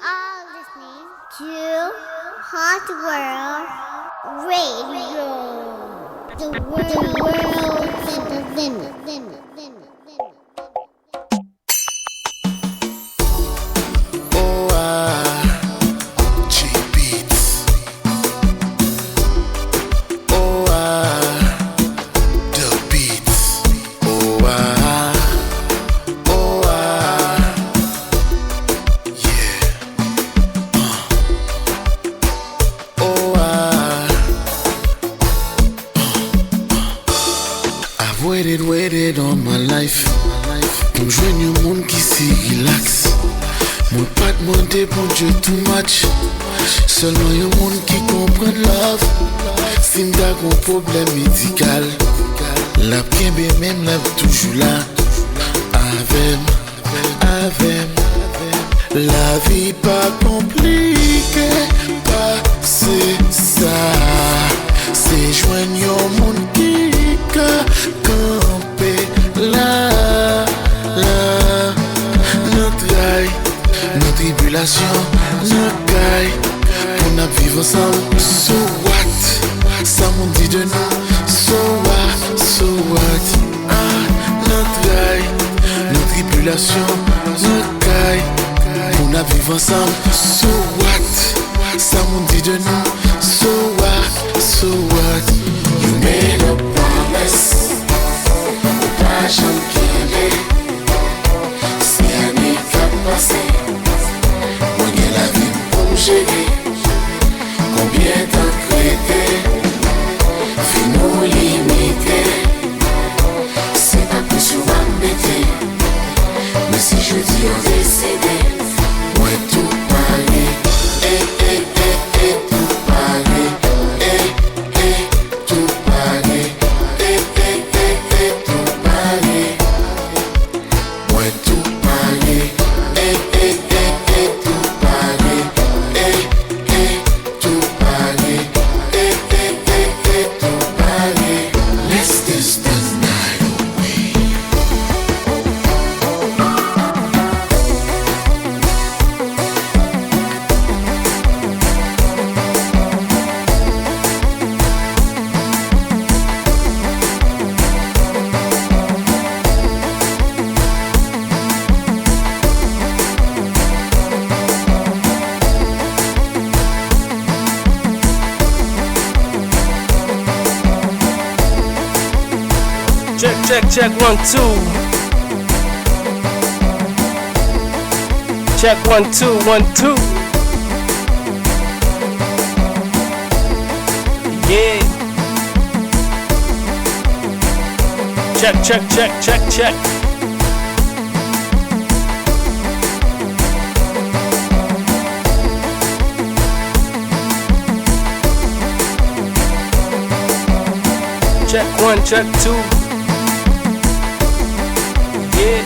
are listening to Hot World Radio. The world is the limit. Waited all my life pour joindre un monde qui s'y relax. Mon pas demandé pour Dieu too much. Seulement un monde qui comprend love. Si m'da un problème médical, la kembe même la toujours là. Avec la vie pas compliquée, pas c'est ça. C'est joindre un monde qui camper là, notre gaille, nos tribulations, notre gaille, on a vivre ensemble, so what, ça m'on dit de nous, so what, notre gaille, nos tribulations, notre gaille, on a vivre ensemble, so what, ça m'on dit de nous, so what, you made a promise. Passion killé, c'est un passé. Moi j'ai la vie pour gérer. Combien t'as créé? Fin-nous limité. C'est pas plus sur m'embêter. Mais si je dis on décédé, moi tout pareil. Tout pareil. Tout pareil. Check 1 2. Check 1 2 1 2. Yeah. Check. Check 1, check 2. Yeah.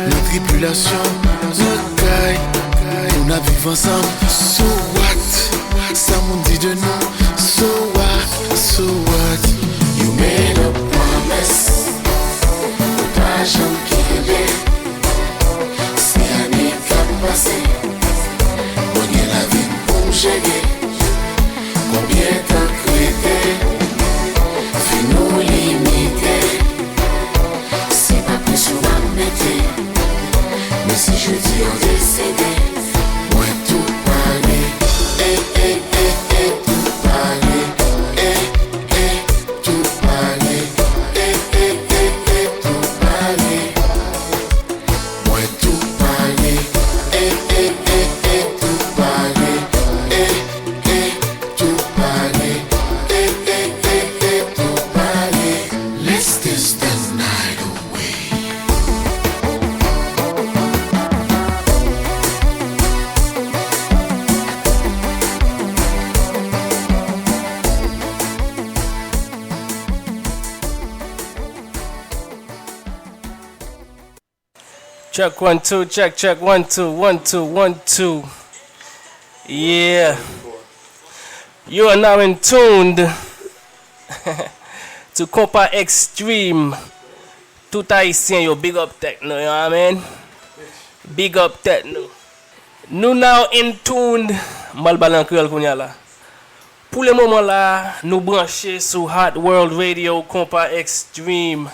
Notre tribulation, notre caille, on a vivre ensemble, so what? ça m'on dit de nous. So what, so what? You made a promise, pas jamais qu'elle c'est année qui passé, bon y la vie pour gérer. Combien t'as créé, fin nous limiter, c'est pas plus sur la métier. Mais si je dis on décédé, moi tout parler, tout parler, tout parler, tout parler, moi tout parler, tout parler, tout parler, tout parler. Let's just the night away. Check 1 2, check 1 2 1 2 1 2. Yeah. You are now in tuned to Kompa Xtreme. Tout haïtien yo big up techno, you know what I mean? Big up techno. Nous now in tuned mal balan créole kounya la. Pour le moment là, nous brancher sur Hot World Radio Kompa Xtreme.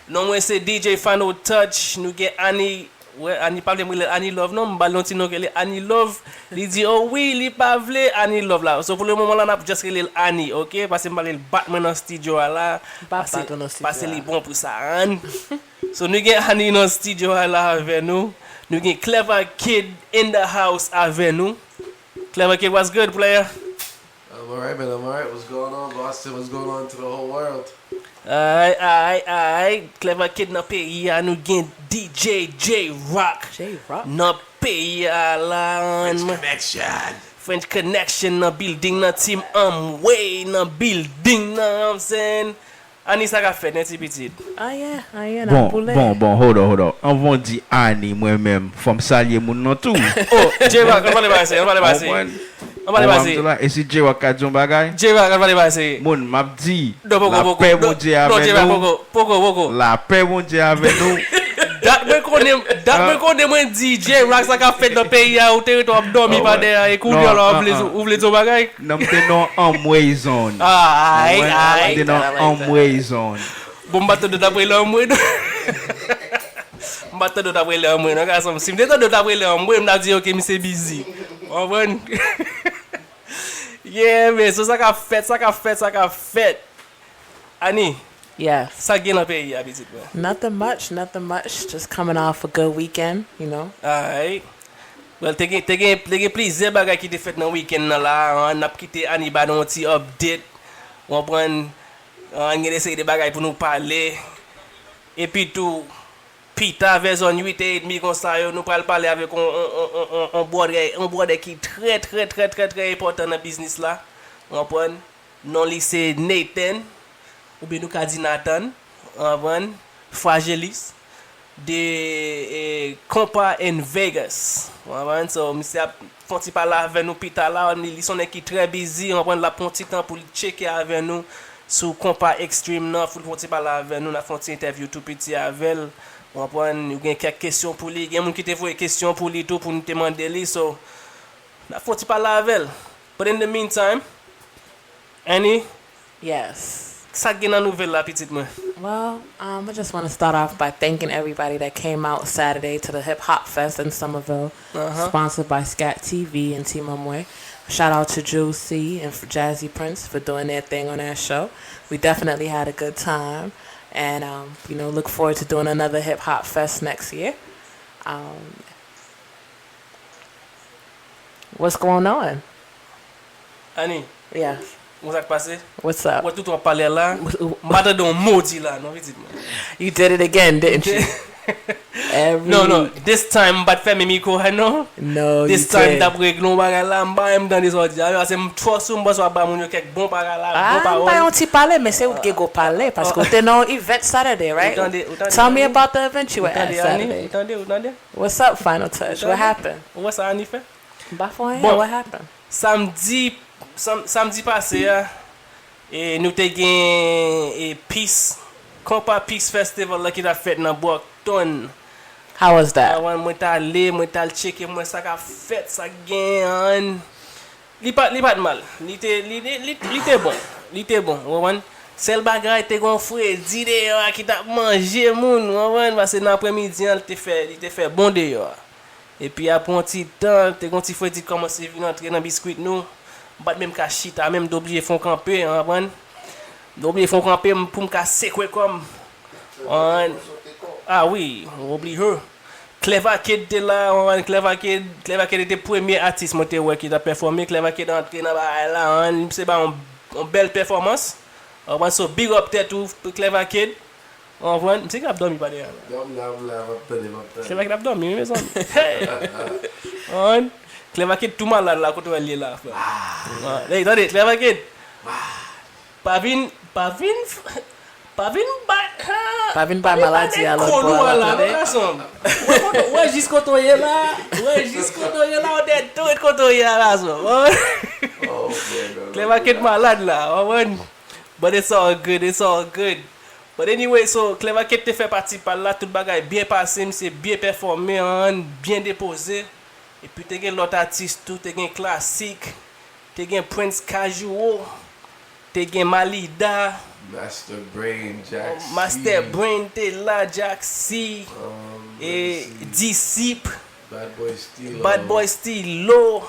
Non moi c'est DJ Final Touch, nous get Annie, ouais Annie parle de Annie Love non, m'ballon ti non que Annie Love, il dit oh oui, il pas vle Annie Love là. So pour le moment là n'a just relé Annie, OK? Parce que m'balle Batman dans studio là, parce que il bon pour ça. So nous get Annie dans studio là avec nous. Nous get Kleva Kidd in the house avec nous. Kleva Kidd, what's good, player? I'm alright, man. I'm alright. What's going on, Boston? What's going on to the whole world? Alright. Kleva Kidd na pays à nous gen DJ J-Rock. J-Rock? Na pays à la French Connection na building na team Amway na building na I'm saying. Ani sa ka fait net petit. Ah yeah, Bon, hold on. On va dire Annie moi-même, from salye moun nan tout. Oh, J-Rock, on va le passer. On va le passer. Et si J-Rock a dit bagay? J-Rock, on va le passer. Moun m'a dit, la paix mon Dieu avec nous. Poko. La paix mon Dieu avec nous. Dat me konnen mwen DJ Rock sa ka fet dans pays ou territoire dormi pa der et kou yo la ouvle zo bagay. Non te non Amway zone. Aïe. Te non Amway zone. Bon bateau de d'après l'homme. Bateau de d'après l'homme, non ka som sim de d'après l'homme, m'a dit OK, mi c'est busy. On va. Yeah, mais so ça ka fait. Ani. Yeah. Ça gen dans pays a petit peu. Nothing much. Just coming off a good weekend, you know. Alright. Well, te gen plaisir bagay ki te fet nan weekend nan la, on ap kite Ani ba don ti update. On pren on gen essayer de bagay pour nous parler. Et puis tout Pita version 8 et demi comme ça nous pral parler avec on board qui très important dans business là. On pren non lycée Nathan ou bien nous ka di Nathan, on Fragelus de Konpa In Vegas. So monsieur a fonti parler avec nous Pita là, il son qui très busy, on prend la petit temps pour checker avec nous sur Kompa Xtreme non, faut fonti parler avec nous, on a fonti interview tout petit avec, on prend nous gain quelques questions pour lui, il y a monde qui te voit questions pour lui tout pour nous demander lui, so on a fonti parler avec. But in the meantime, Annie, Yes. ça gen nan nouvelle la petite moi. Well, I just want to start off by thanking everybody that came out Saturday to the Hip Hop Fest in Somerville, sponsored by Scat TV and Team Amway. Shout out to Jules C and Jazzy Prince for doing their thing on that show. We definitely had a good time, and look forward to doing another Hip Hop Fest next year. What's going on? Annie, Yeah. what's ça passé? What's up? What tout on parler là? Mata don maudit là, non vite. You did it again, didn't you? No, this time but fait mes micro, no? No, This you time did. d'après glon bagay là, m'ba m dans des ordi. Alors c'est trop sou m'ba so ba moun yo quelques bon bagay là, bon Ah, parole. on t'y parlait, mais c'est où que go parler parce que t'es dans event Saturday, right? Tell me about the event you were at Saturday. Attendez. What's up, Final Touch? What happened? What's ça Annie fait? Bafouin, Bon. what happened? Samedi samedi passé et nous te gen et Peace Kompa Festival là qui t'a fait dans Brockton. How was that? Moi t'al checker moi ça qu'a fait ça gen. Li pas mal. Li était bon. Li était bon. Ouan. Sel bagay te gon Freddy dehors qui t'a mangé moun. Ouan parce que dans après-midi il te fait bon dehors. Et puis après un petit temps, te gon ti Freddy commence venir entrer dans biscuit nous. Pas même ka chita même d'oublier font camper, ouan. D'oublier font camper pour me casser quoi comme. Ah oui, on oublie eux. Kleva Kidd était là, Kleva Kidd était premier artiste qui a performé. Kleva Kidd entré dans là, c'est pas une belle performance. On va so big up tête pour Kleva Kidd. On voit, c'est qu'il a dormi pas derrière. Kleva Kidd a dormi mes amis. Kleva Kidd tout malade là quand on est là. Hey, attendez, Kleva Kidd. Pas vin maladie à l'autre ouais, jusqu'au toi là. Ouais, jusqu'au toi là, on est tout quand on est là. Kleva Kidd malade là. But it's all good. But anyway, so Kleva Kidd te fait partie par là, tout bagay bien passé, c'est bien performé, bien déposé. Et puis te gen l'autre artiste tout, te gen classique, te gen Prince Casual, te gen Malida. Master Brain te là, Jack C. Et Disciple. Bad Boy Stilo.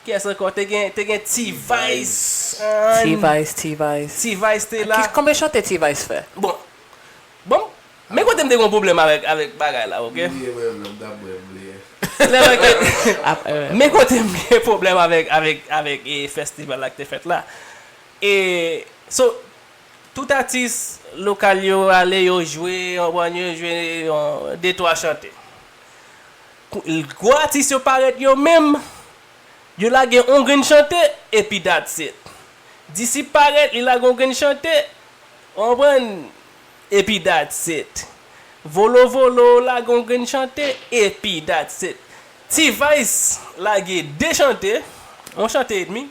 Qu'est-ce encore? Te gen T-Vice. T-Vice te là. Combien de chante T-Vice fait? Bon. Mais quand t'aimes un problème avec bagay là, ok? Mais quand t'aimes un problème avec festival là que t'es fait là. Et so tout artiste local yo aller yo jouer, on va jouer deux trois chanter. Gros artiste yo paraît yo même yo la gen on gen chanter et puis that's it. D'ici paraît il la gen chanter, on prend et puis that's it. Volo la gen chanter et puis that's it. T-Vice la gen déchanter, on chante et demi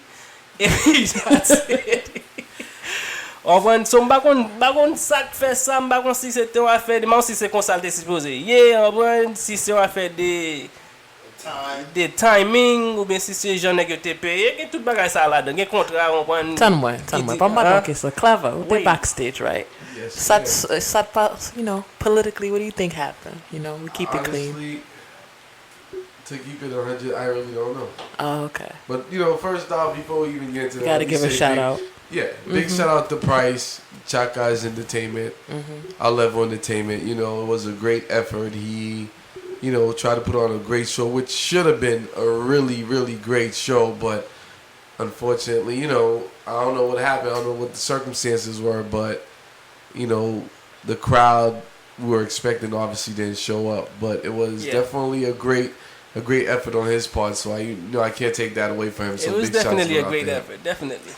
et puis that's it. On va son bakon ça fait ça bakon si c'est une affaire même si c'est consulté supposé on va si c'est une affaire de timing ou bien si c'est gens que tu payé et tout bagage ça là dedans contrat on va Tell-moi pas mal que c'est clever they backstage right you know politically what do you think happened you know we keep it clean. To keep it 100, I really don't know. Oh, okay. But you know, first off, before we even get to that, gotta give a shout out. Yeah, big shout out to Price, Chaka's Entertainment, Our Level Entertainment. You know, it was a great effort. He, you know, tried to put on a great show, which should have been a really, really great show, but unfortunately, you know, I don't know what happened. I don't know what the circumstances were, but you know, the crowd we were expecting obviously didn't show up. But it was definitely a great effort on his part, so I can't take that away from him. So it was big definitely a great effort, definitely.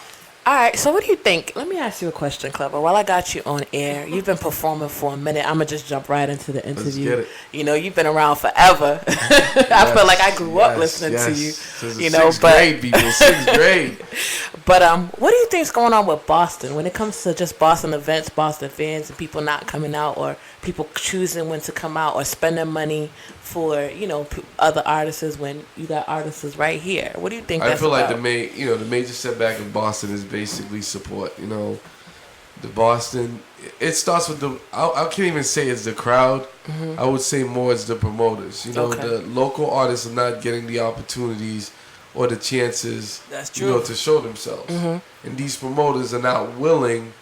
All right, so what do you think? Let me ask you a question, Kleva. While I got you on air, you've been performing for a minute. I'm going to just jump right into the interview. Let's get it. You know, you've been around forever. I feel like I grew up listening to you. You know, sixth grade. But what do you think's going on with Boston when it comes to just Boston events, Boston fans, and people not coming out, or people choosing when to come out, or spending money for, you know, other artists when you got artists right here? What do you think? I feel like about? the major setback in Boston is basically support. You know, the Boston, it starts with I can't even say it's the crowd. I would say more it's the promoters. You know, the local artists are not getting the opportunities or the chances, you know, to show themselves. And these promoters are not willing,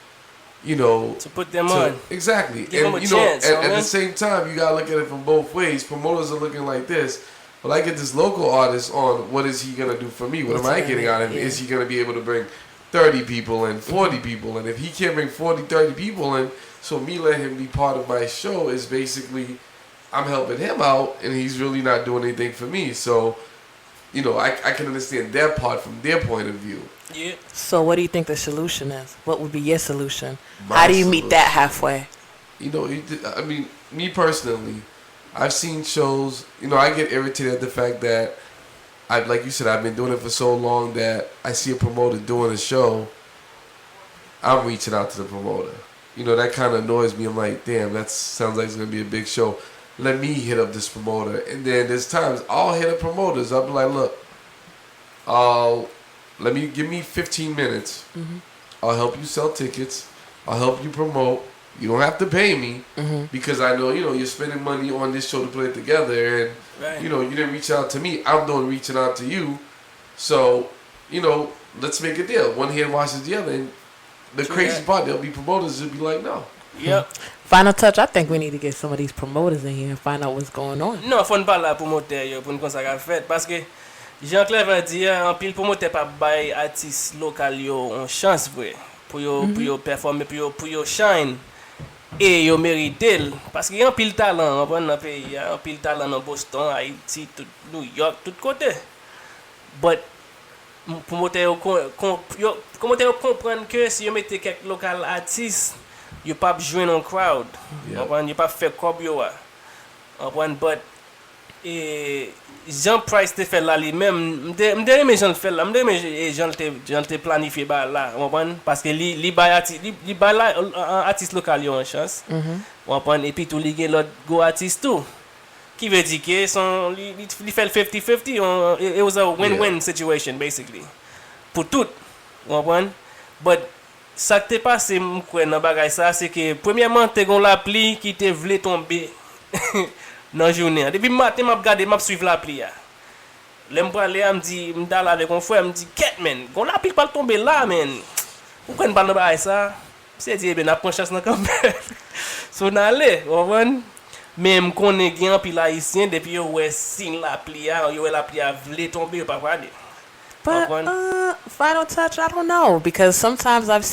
you know, to put them on. Exactly. Give and them a you chance, know, at the same time, you gotta look at it from both ways. Promoters are looking like this. Well, I get this local artist on, what is he gonna do for me? What am I getting out of him? Is he gonna be able to bring 30 people in, 40 people in? If he can't bring 40, 30 people in, so me letting him be part of my show is basically, I'm helping him out, and he's really not doing anything for me. So, you know, I can understand their part from their point of view. Yeah. So what do you think the solution is? What would be your solution? How do you meet that halfway? You know, I mean, me personally, I've seen shows, you know, I get irritated at the fact that like you said, I've been doing it for so long that I see a promoter doing a show, I'm reaching out to the promoter. You know, that kind of annoys me. I'm like, damn, that sounds like it's going to be a big show. Let me hit up this promoter. And then there's times I'll hit up promoters. I'll be like, look, give me 15 minutes. Mm-hmm. I'll help you sell tickets. I'll help you promote. You don't have to pay me because I know, you're spending money on this show to put it together. And, you didn't reach out to me. I'm doing reaching out to you. So, let's make a deal. One hand washes the other. And the crazy part, there'll be promoters who'll be like, no. Yep. Final touch, I think we need to get some of these promoters in here and find out what's going on. Non, faut ne pas la promoter yo pour nous comme ça qu'a fait parce que Jean-Claude dit en pile promoteur pas bail artiste local yo en chance vrai pour yo performer pour yo shine et yo mérite parce que y a un pile talent dans le pays, y a un pile talent dans Boston, Haïti, tout New York, tout côté. But promoteur comment te comprendre que si yo mette quelques local artistes you pas joindre un crowd. You pas faire comme yo. But Jean Price te fait là lui-même, m'dé Jean le fait là, m'dé Jean te planifié ba là, parce que li ba là artiste local yo en chance. Et puis tout li gen l'autre go artiste tout. Qui veut dire que son li fait 50-50, it was a win-win situation basically. Pour tout. But ça qui t'est passé dans bagay ça c'est que premièrement t'es gon l'appli qui te vle tomber dans journée depuis matin m'a regarder m'a suivre l'appli l'aime parler me dit m'dal avec un frère me dit quête man gon l'appli pas tomber là man pourquoi ne pas dans bagay ça c'est dit ben n'a prend chance dans campé so n'aller mais me connais gen puis haïtien depuis yo ouais signe l'appli yo l'appli vle tomber pas regarder. But final touch, I don't know because sometimes I've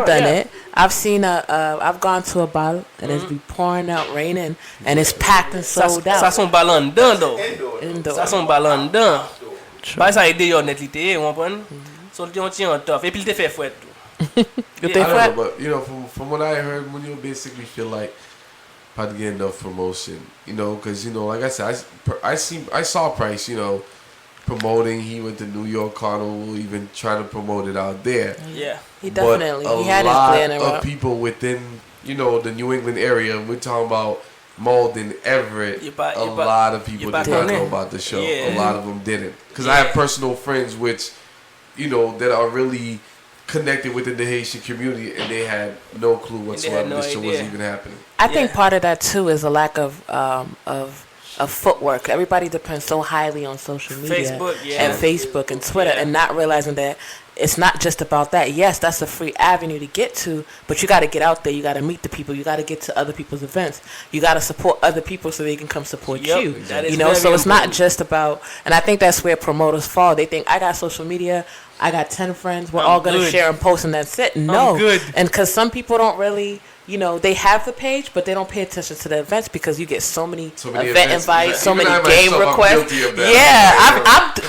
done it. I've seen I've gone to a ball and it's be pouring out, raining, and it's packed and sold out. Ça son ballon dedans though. Ça son ballon dedans. Bah ça aide yo net lité, on comprend. So on tient en tough et puis il te fait fouet tout. I don't know, but from what I heard, Munio basically feel like probably get enough promotion, because like I said, I saw Price, promoting. He went to New York Carnival, even trying to promote it out there. Yeah, he definitely. But he had his plan a lot of people within, the New England area. We're talking about Malden, Everett. A lot of people did not know about the show. Yeah. A lot of them didn't, because I have personal friends which, that are really connected within the Haitian community, and they had no clue whatsoever this show was even happening. I think part of that too is a lack of footwork. Everybody depends so highly on social media Facebook and Twitter, and not realizing that it's not just about that. Yes, that's a free avenue to get to, but you got to get out there. You got to meet the people. You got to get to other people's events. You got to support other people so they can come support you. Exactly. So it's not just about. And I think that's where promoters fall. They think I got social media. I got 10 friends. We're all going to share and post, and that's it. No, and because some people don't really. They have the page, but they don't pay attention to the events because you get so many event invites, so many game requests.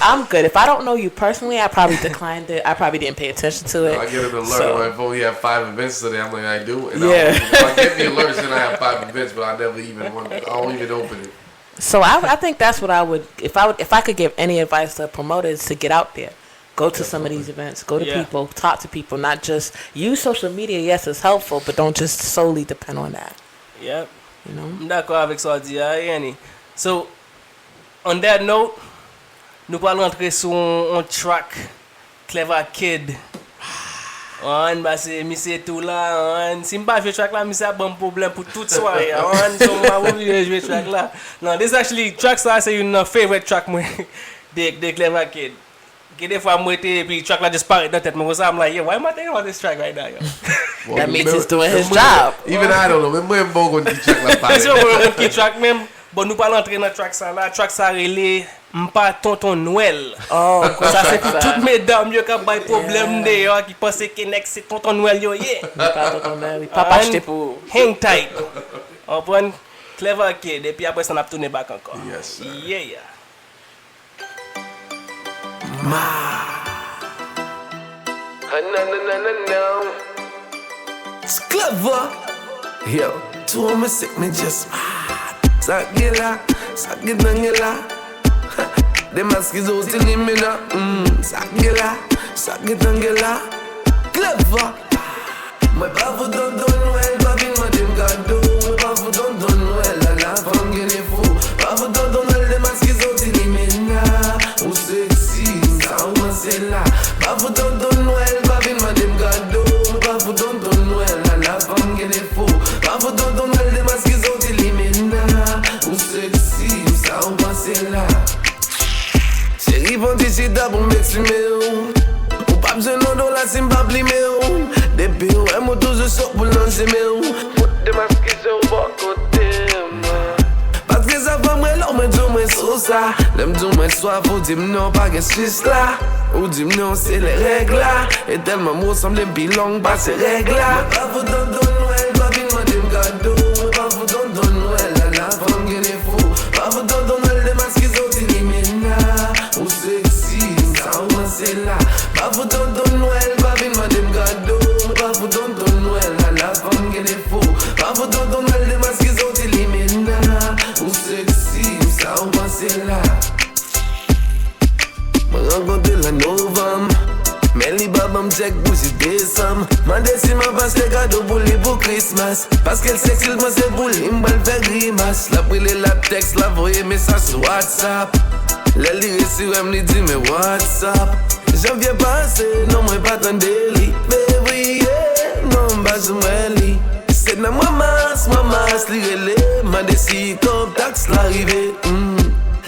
I'm good. If I don't know you personally, I probably declined it. I probably didn't pay attention to it. I get an alert on my phone. You have 5 events today. I'm like, I do. And if I get the alerts, then I have 5 events, but I never even I don't even open it. So I think that's what I would if I could give any advice to promoters to get out there. Go to some of these events. Go to people. Talk to people. Not just use social media. Yes, it's helpful, but don't just solely depend on that. Yep. D'accord avec ça dit Yanni. So, on that note, nous allons entrer sur un track Kleva Kidd. C'est monsieur tout là. Si m'pas jouer track là, monsieur a bon problème pour toute soirée. So m'a oublié jouer track là. No, this actually track ça c'est une favorite track moi de Kleva Kidd. Des fois, moi, puis track là just paraît dans tête. Mais I'm like, why am I thinking about this track right now, yo? That means he's doing his job. Even I don't know. Même moi, bon qu'on dit track là paraît. C'est un petit track même. Bon, nous pas l'entrer dans track ça là. Track ça relé m'pas tonton Noël. Oh, ça c'est pour toutes mesdames yo qui ont problème de yo qui pensent que next c'est tonton Noël yo Pas tonton Noël. Papa acheté pour hang tight. On prend Kleva Kidd et puis après ça on a tourné back encore. Yes. Yeah. No. It's clever. Yo, to me sick me just mad. Sagila, sagidangila. Des masques ils ont éliminé. Ça guette Kleva. Moi pas vous donne Noël, pas vite moi dem gado. Moi pas vous donne Noël, la femme qui est fou. Pas vous donne Noël, des masques ils ont éliminé. Ou sexy, ça ou c'est là. Pas vous donne Noël, pas vite moi dem gado. Moi pas vous donne Noël, la femme qui est fou. Pas vous donne Noël, des masques ils ont éliminé. Ou sexy, ça ou c'est là. Chérie, bon d'ici d'abord m'exprimer. Ou pas besoin de la simba blimé. Depuis où est mon toujours sort pour lancer mes Pour des masques sur le bas côté. Parce que ça va moi l'homme et tout moi sur ça. L'aime tout moi soif ou dis non pas que c'est là. Ou dis non c'est les règles là. Et tellement moi semble un bilan pas ces règles là. Pas vous donne Noël, pas vite moi des cadeaux. Pas vous donne Noël, la femme qui est fou. Pas vous donne Noël, des masques qui sont éliminés. Ou sexy, ça ou c'est là. Pas vous donne Noël, pas vite moi des cadeaux. Pas vous donne Noël, la femme qui est fou. Pas vous donne Noël, des masques qui sont éliminés. Ou sexy, ça ou c'est là. Moi rencontre la novembre. Mais les babas me check pour si décembre. Ma décime passe les cadeaux pour lui pour Christmas. Parce qu'elle sait qu'il me c'est pour lui, m'bal fait grimace. La brûler la texte, la voyer message sur WhatsApp. La lire sur elle me dit mais WhatsApp. Janvier passé, non moi pas tant délit. Février, non m'bas je m'eli. C'est dans moi masse, lire les. Ma décime comme taxe l'arrivée.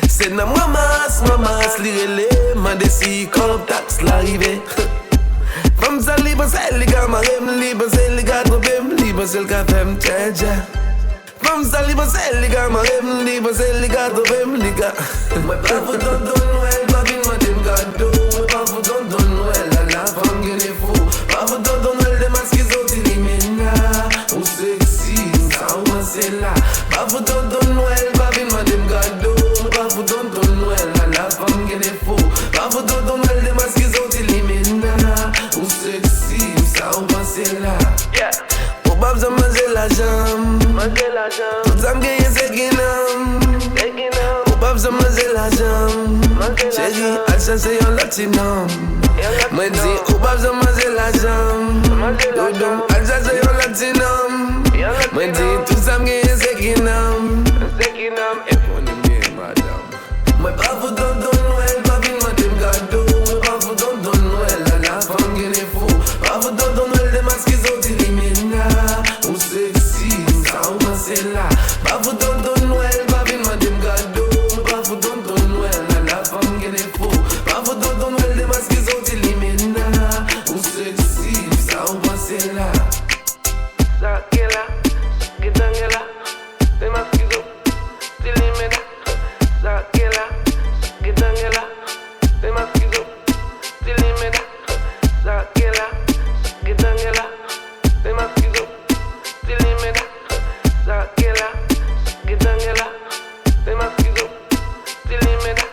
C'est dans moi masse, lire les. Ma décime comme taxe l'arrivée. Femme ça libre, c'est les gars, ma rêve libre, c'est les gars, trop libre, c'est le café, m't'aide. Femme ça libre, c'est les gars, ma rêve libre, c'est les gars, trop les gars. Moi pas vous donne Noël, pas vite moi des cadeaux. Moi pas vous donne Noël, la femme qui est fou. Pas vous donne Noël, des masques qui sont éliminés. Ou sexy, ça ou c'est là. Pas vous donne Noël, pas vite moi des cadeaux. Moi pas vous donne Noël, la femme qui est fou. Pas vous donne Noël, des masques qui sont éliminés. Ou sexy, ça ou c'est là. Yeah. Ou pas besoin de manger la jambe. Tout ça m'gagne c'est guinam. Ou pas besoin de manger la jambe. Chérie, à chercher un latinum. Moi dis, ou pas besoin de manger la jambe. Doudou, à chercher un latinum. Moi dis, tout ça m'gagne c'est guinam. Et pour nous bien, madame. Moi pas vous donne Noël, pas vite moi des cadeaux. Moi pas vous donne Noël, la femme qui est fou. Pas vous donne Noël, des masques qui sont éliminés. Ou sexy, ça ou c'est là. Pas vous donne Noël, pas vite moi des cadeaux. Moi pas vous donne Noël, la femme qui est fou. Pas vous donne Noël, des masques qui sont éliminés. Ou sexy, ça ou c'est là. Ça qui est là, qui est là. Des masques qui sont éliminés. Ça qui est là, qui est là. Des masques qui sont éliminés. Ça qui est là, qui est là. Des masques qui sont éliminés. Ça qui est là, qui est là. Des masques qui sont éliminés.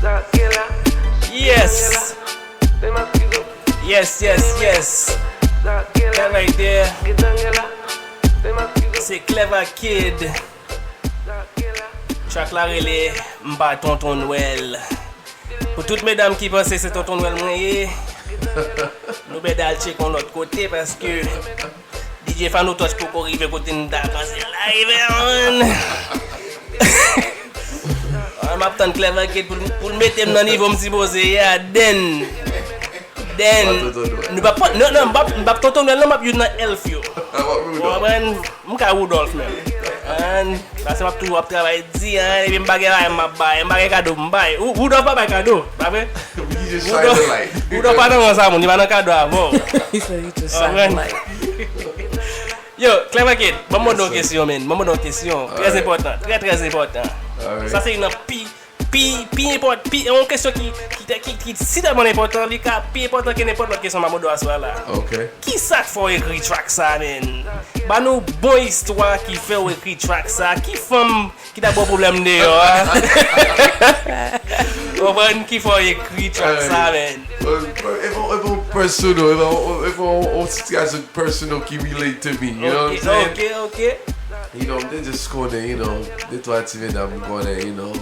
Ça qui est là. Yes. Des masques qui sont Yes. That right there. C'est Kleva Kidd. Track la relais, m'pas tonton Noël. Pour toutes mesdames qui pensent que c'est tonton Noël moyen, nous bedal check on l'autre côté parce que DJ Fano touch pour arriver côté nous passer live on m'attend Kleva Kidd pour mettre dans niveau m'si posé ya den nous pas non m'pas tonton Noël m'a eu dans elf yo. Ouais m'ka Rudolph même. Parce que je vais travailler dit et puis je vais cadeau m'baye ou doit pas cadeau pas vrai ou doit pas dans ça mon il va dans cadeau avant He said you just sound like. Yo Kleva Kidd maman une question question très important très important ça c'est une une question qui si tellement important li ka plus important que n'importe quelle question maman doit soir là. OK. Qui ça faut écrire track ça men? Ba nous bon histoire qui fait écrire track ça, qui femme qui t'a bon problème de yo. On qui faut écrire track ça men. If I'm personal, if I'm situation personal qui relate to me, you know what I'm saying? Okay. You know, they just go there, you know, they try to them go there, you know.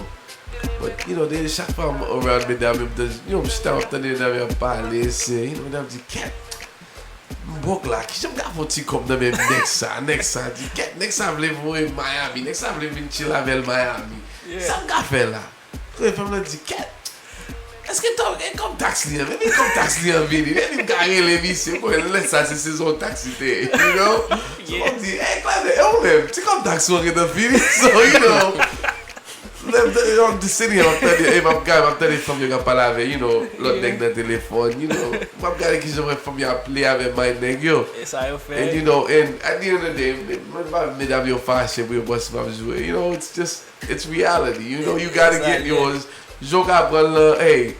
But, you know, they chaque fois around mesdames, you know, j'étais entendu d'avoir parlé, c'est, you know, mesdames dit, Cat, m'bok là, qui j'aime gaffe petit comme dans même next ça, dit, Cat, next ça voulait voir Miami, next ça voulait venir chill avec Miami. Ça me gaffe là. Les femmes là dit, Cat, est-ce que t'as comme taxi, mais comme taxi en ville, il me carré les vis, c'est quoi, laisse ça, c'est saison taxi, you know? So on dit, hey, Clive, même, c'est comme taxi on est dans ville, so, you know. I'm just sitting here, I'm telling les femmes qui parlent avec, you know, l'autre nègre dans le téléphone, you know. I'm telling qui j'aimerais femmes qui appeler avec my nègre, yo. And, you know, and at the end of the day, mesdames, yo, fâché, we boss ma jouer, you know, it's just, it's reality, you know, you gotta get yours. Joke out, hey,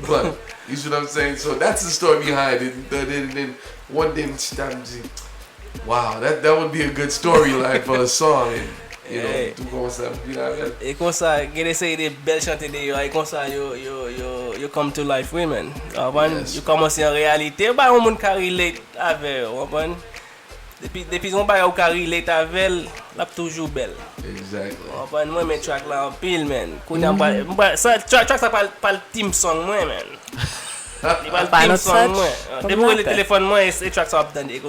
but, you see what I'm saying? So that's the story behind it. And then one day, wow, that would be a good storyline for a song. And, you know, tout comme ça, you know what I mean? Et comme ça, il essaye de belles chanter de yo, et comme ça, you come to life women. You commence en réalité, bah on monde qui relate avec, depuis on pas qui relate avec, la toujours belle. Exactly. Moi mes track là en pile man. Ça track ça pas le team song moi man. Il va le team song moi. Depuis le téléphone moi et track ça dans des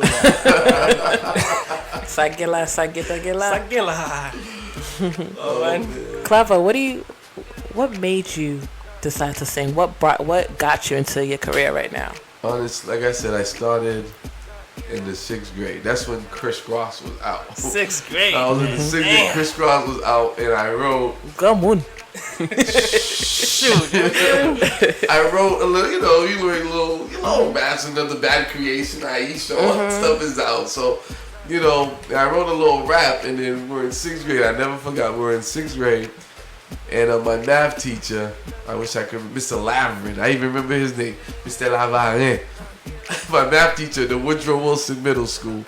Sagela. Kleva, what made you decide to sing? What got you into your career right now? Honestly, like I said, I started in the 6th grade. That's when Criss Cross was out. 6th grade. I was in the 6th grade. Criss Cross was out, and I wrote. Come on. Shoot. I wrote a little, you were a little Master of the Bad Creation, Aisha, all that stuff is out. So, you know, I wrote a little rap, and then we're in 6th grade. I never forgot, we were in 6th grade, and my math teacher, I wish I could, Mr. Laverin, I even remember his name, Mr. Laverin. My math teacher, the Woodrow Wilson Middle School.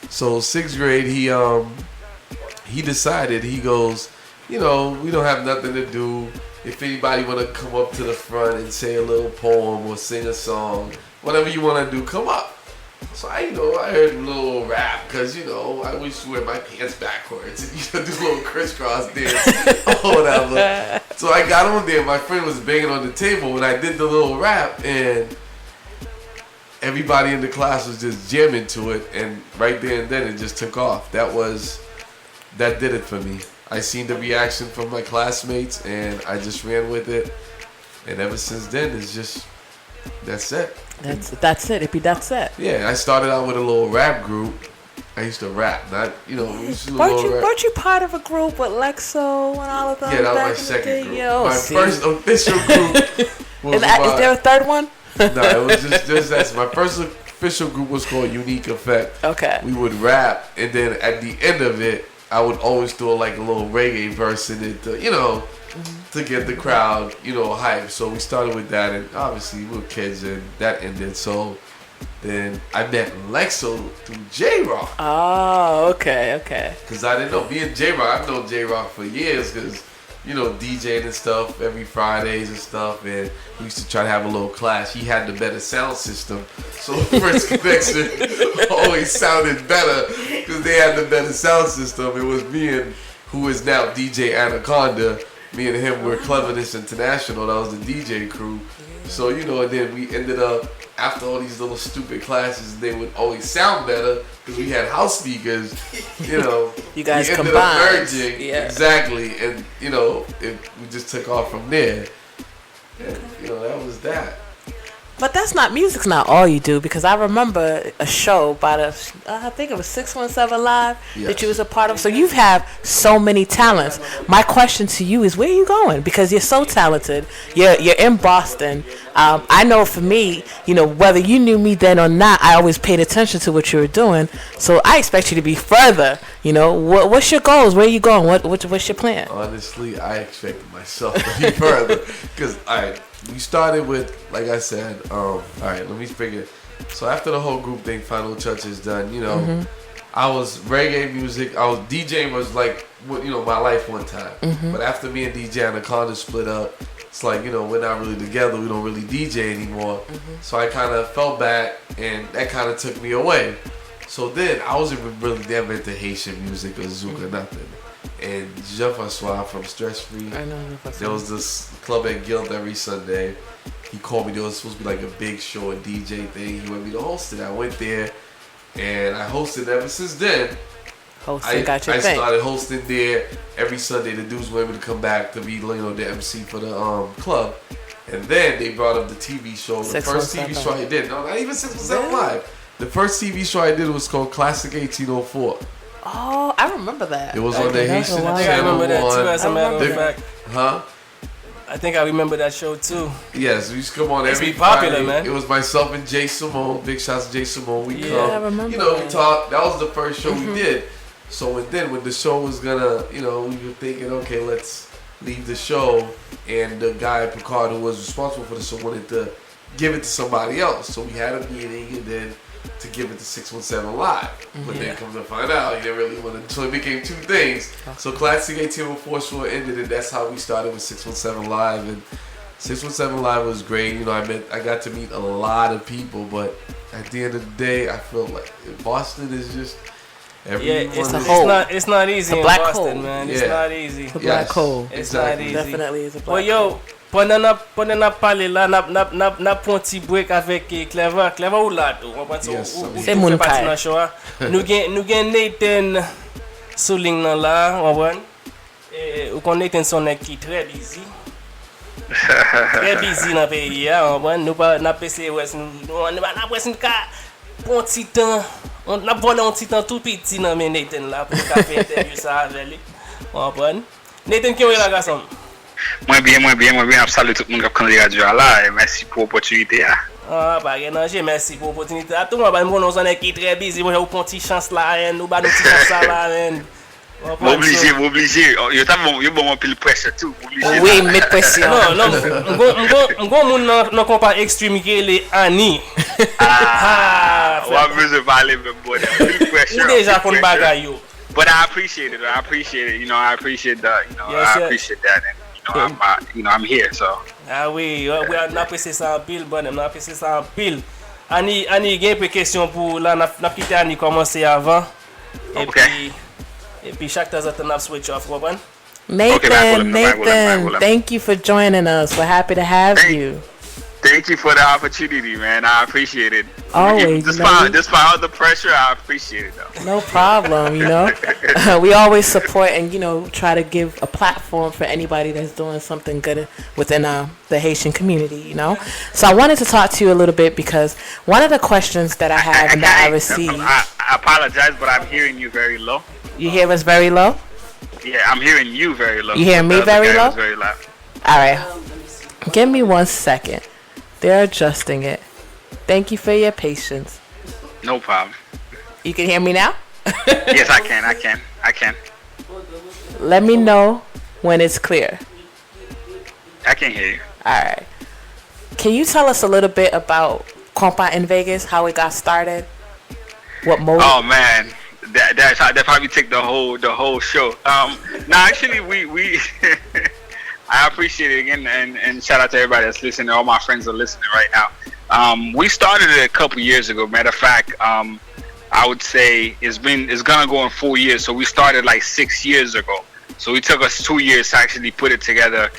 So 6th grade, he decided, he goes, you know, we don't have nothing to do. If anybody want to come up to the front and say a little poem or sing a song, whatever you want to do, come up. So I heard a little rap, because, you know, I used to wear my pants backwards and, do a little crisscross dance or whatever. So I got on there, my friend was banging on the table, and I did the little rap, and everybody in the class was just jamming to it, and right there and then it just took off. That did it for me. I seen the reaction from my classmates, and I just ran with it, and ever since then it's just, that's it. That's it. That's it. Yeah, I started out with a little rap group. I used to rap, not, we used to do weren't you part of a group with Lexo and all of them? Yeah, that was my second group. My first official group was is there a third one? No, it was just that. My first official group was called Unique Effect. Okay. We would rap, and then at the end of it, I would always throw like a little reggae verse in it, to get the crowd, hype. So we started with that, and obviously we were kids, and that ended. So then I met Lexo through J-Rock. Oh, okay. Because I didn't know. Me and J-Rock, I've known J-Rock for years, because DJing and stuff every Fridays and stuff, and we used to try to have a little clash. He had the better sound system, so the first connection always sounded better because they had the better sound system. It was me and who is now DJ Anaconda. Me and him were Cleverness International. That was the DJ crew. So and then we ended up, after all these little stupid classes, they would always sound better because we had house speakers. You guys we ended combined. up merging, yeah. Exactly, and we just took off from there. And that was that. But music's not all you do, because I remember a show by I think it was 617 Live that you was a part of. So you have so many talents. My question to you is, where are you going? Because you're so talented. You're in Boston. I know for me, whether you knew me then or not, I always paid attention to what you were doing. So I expect you to be further. What's your goals? Where are you going? What's your plan? Honestly, I expected myself to be further, because we started with, like I said, all right, let me figure. So after the whole group thing, Final Touch is done, I was reggae music. DJing was like, my life one time. But after me and DJ Anaconda split up, it's like, we're not really together. We don't really DJ anymore. So I kind of fell back, and that kind of took me away. So then I wasn't really damn into Haitian music or Zouk or nothing. and Jean-François from Stress Free. I know. There was this club at Guild every Sunday. He called me. There was supposed to be like a big show and DJ thing. He wanted me to host it. I went there, and I hosted ever since then. Hosting got your I thing. started hosting there every Sunday. The dudes wanted me to come back to be, the MC for the club. And then they brought up the TV show. The first TV show I did. No, not even 617 Live. The first TV show I did was called Classic 1804. Oh, I remember that. It was on the Haitian Channel 1. I remember that too, as a matter of fact. Huh? I think I remember that show too. Yes, we used to come on every popular, Friday. man. It was myself and Jay Simone. Big shouts to Jay Simone. We come. I remember we talked. That was the first show we did. So when the show was gonna, we were thinking, okay, let's leave the show. And the guy, Picard, who was responsible for the show, wanted to give it to somebody else. So we had a meeting and then to give it to 617 Live. But then come to find out, he didn't really want to. So it became two things. So Classic 1804 show ended, and that's how we started with 617 Live. And 617 Live was great. I got to meet a lot of people, but at the end of the day, I feel like Boston is just it's not easy in black Boston, hole. man. It's not easy. The black hole. It's exactly. not easy. Definitely is a black Well, yo, pendant na parler là, n'a pris un petit break avec Kleva. Kleva ou là tout. C'est mon cas. Nous gen Nathan sous ligne là, on voit. Ou qu'on Nathan son qui très busy. Très busy dans le pays, on voit. Nous pas n'a PC West, on n'a presque un petit temps. On a volé un petit temps tout petit dans Nathan là pour faire interview ça avec lui. On voit. Nathan qui est là garçon. Moi bien, salut tout le monde qui est radio là et merci pour l'opportunité. Ah, pas de danger, merci pour l'opportunité. Tout le monde nous est qui très busy, vous avez une petite chance là, nous ba une petite chance là. Obligé. Yo bon pile pressure tout. Oui, mettre pression. Non, m'gon moun nan Kompa Xtreme qui est Annie. On va besoin parler même bon. Ou déjà kon bagay yo. But I appreciate it. I appreciate that. I appreciate that. And I'm here, so. Ah oui, on apprécie ça en pile, bon, on apprécie ça en pile. Annie, gen une question pour là, n'a quitté Annie commencer avant. Et puis chaque temps on a switch off, comprendre? Nathan, thank you for joining us. We're happy to have you. Thank you for the opportunity, man. I appreciate it. Always. Despite all the pressure, I appreciate it, though. No problem, We always support and, try to give a platform for anybody that's doing something good within the Haitian community, So I wanted to talk to you a little bit because one of the questions that I have and that I received. I apologize, but I'm hearing you very low. You hear us very low? Yeah, I'm hearing you very low. You hear me very low? Very loud. All right. Give me 1 second. They're adjusting it. Thank you for your patience. No problem. You can hear me now? Yes, I can. Let me know when it's clear. I can hear you. All right. Can you tell us a little bit about Konpa In Vegas, how it got started? What mode? Oh man, that probably take the whole show. Actually, we I appreciate it again, and shout out to everybody that's listening. All my friends are listening right now. We started it a couple years ago. Matter of fact, I would say it's gonna go in 4 years. So we started like 6 years ago. So it took us 2 years to actually put it together.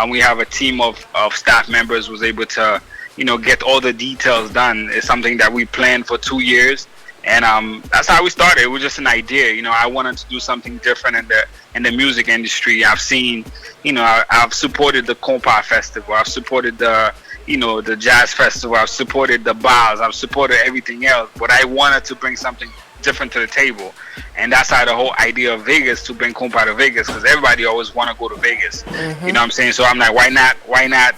We have a team of staff members was able to, get all the details done. It's something that we planned for 2 years. And that's how we started. It was just an idea. I wanted to do something different in the music industry. I've seen, I've supported the Kompa Festival. I've supported the Jazz Festival. I've supported the bars. I've supported everything else. But I wanted to bring something different to the table. And that's how the whole idea of Vegas, to bring Kompa to Vegas, because everybody always want to go to Vegas. Mm-hmm. You know what I'm saying? So I'm like, why not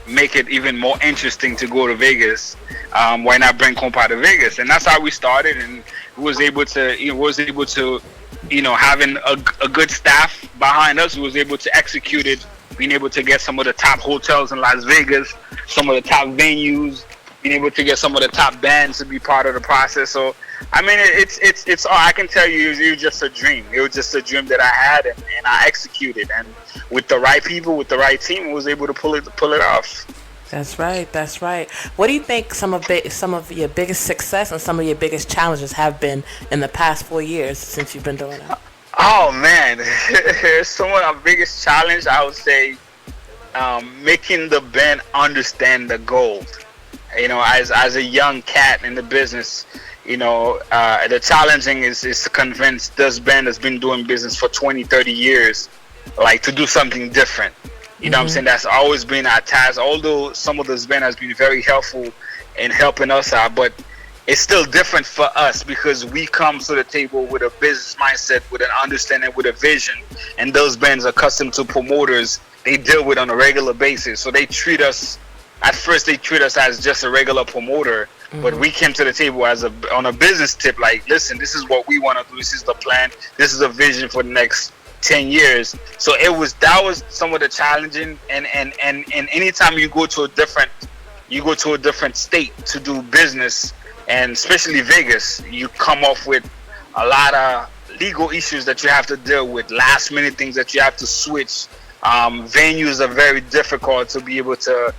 make it even more interesting to go to Vegas? Why not bring Kompa to Vegas? And that's how we started, and was able to having a good staff behind us, we was able to execute it, being able to get some of the top hotels in Las Vegas, some of the top venues, being able to get some of the top bands to be part of the process. So I mean, it's all I can tell you. It was just a dream. It was just a dream that I had, and I executed. And with the right people, with the right team, I was able to pull it off. That's right. What do you think some of your biggest success and some of your biggest challenges have been in the past 4 years since you've been doing it? Oh man, some of our biggest challenge, I would say, making the band understand the goal. As a young cat in the business, the challenging is to convince this band that's been doing business for 20, 30 years, like, to do something different. You know what I'm saying? That's always been our task, although some of this band has been very helpful in helping us out, but it's still different for us because we come to the table with a business mindset, with an understanding, with a vision, and those bands are accustomed to promoters they deal with on a regular basis. So they treat us, at first they treat us as just a regular promoter, but we came to the table on a business tip, like, listen, this is what we want to do, this is the plan, this is a vision for the next 10 years. So that was some of the challenging, and anytime you go to a different state to do business, and especially Vegas, you come up with a lot of legal issues that you have to deal with, last minute things that you have to switch. Venues are very difficult to be able to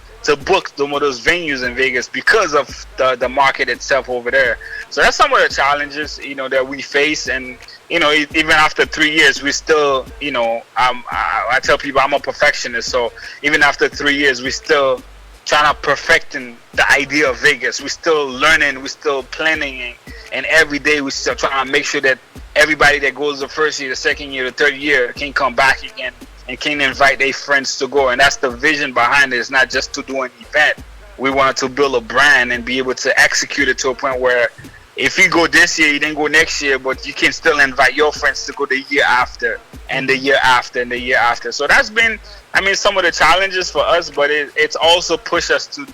book some of those venues in Vegas because of the market itself over there. So that's some of the challenges, that we face. And, even after 3 years, we still, I tell people I'm a perfectionist. So even after 3 years, we still trying to perfecting the idea of Vegas. We're still learning, we're still planning, and every day we're still trying to make sure that everybody that goes the first year, the second year, the third year can come back again and can invite their friends to go. And that's the vision behind it. It's not just to do an event. We wanted to build a brand and be able to execute it to a point where if you go this year, you didn't go next year, but you can still invite your friends to go the year after, and the year after, and the year after. So that's been, some of the challenges for us, but it's also pushed us to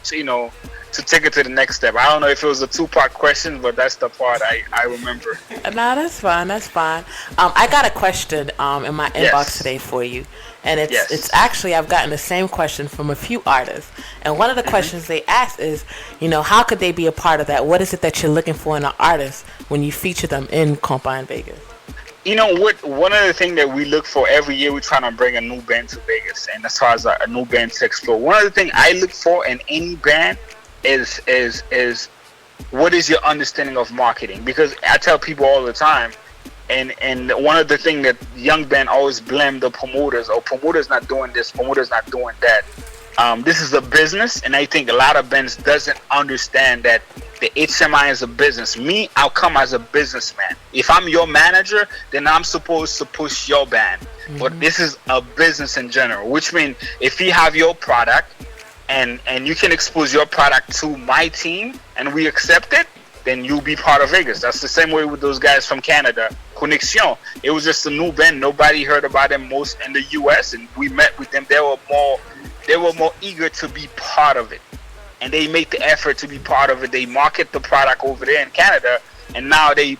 take it to the next step. I don't know if it was a two-part question, but that's the part I remember. No, that's fine. That's fine. I got a question in my inbox today for you, and it's actually, I've gotten the same question from a few artists, and one of the questions they asked is, how could they be a part of that? What is it that you're looking for in an artist when you feature them in Kompa in Vegas? One of the things that we look for every year, we're trying to bring a new band to Vegas, and as far as a new band to explore, one of the things I look for in any band is what is your understanding of marketing? Because I tell people all the time, and one of the things that young band always blame the promoters, promoters not doing this, promoters not doing that. This is a business, and I think a lot of bands doesn't understand that the HMI is a business. Me, I'll come as a businessman. If I'm your manager, then I'm supposed to push your band. But this is a business in general, which means if you have your product and you can expose your product to my team and we accept it, then you'll be part of Vegas. That's the same way with those guys from Canada, Connexion. It was just a new band. Nobody heard about them most in the US, and we met with them. They were more eager to be part of it, and they make the effort to be part of it. They market the product over there in Canada, and now they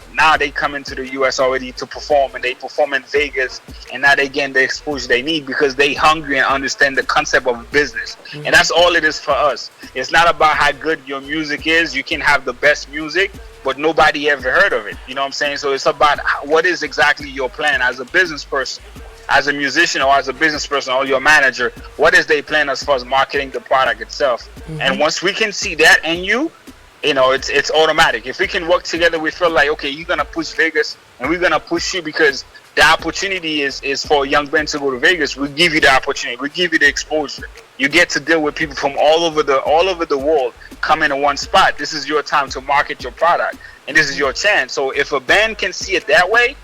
come into the US already to perform, and they perform in Vegas, and now they get the exposure they need because they hungry and understand the concept of business. And that's all it is for us. It's not about how good your music is. You can have the best music, but nobody ever heard of it. You know what I'm saying? So it's about what is exactly your plan as a business person, as a musician, or as a business person, or your manager. What is their plan as far as marketing the product itself? And once we can see that in you, it's automatic. If we can work together, we feel like, okay, you're gonna push Vegas, and we're gonna push you because the opportunity is for a young band to go to Vegas. We give you the opportunity. We give you the exposure. You get to deal with people from all over the world come in one spot. This is your time to market your product, and this is your chance. So if a band can see it that way,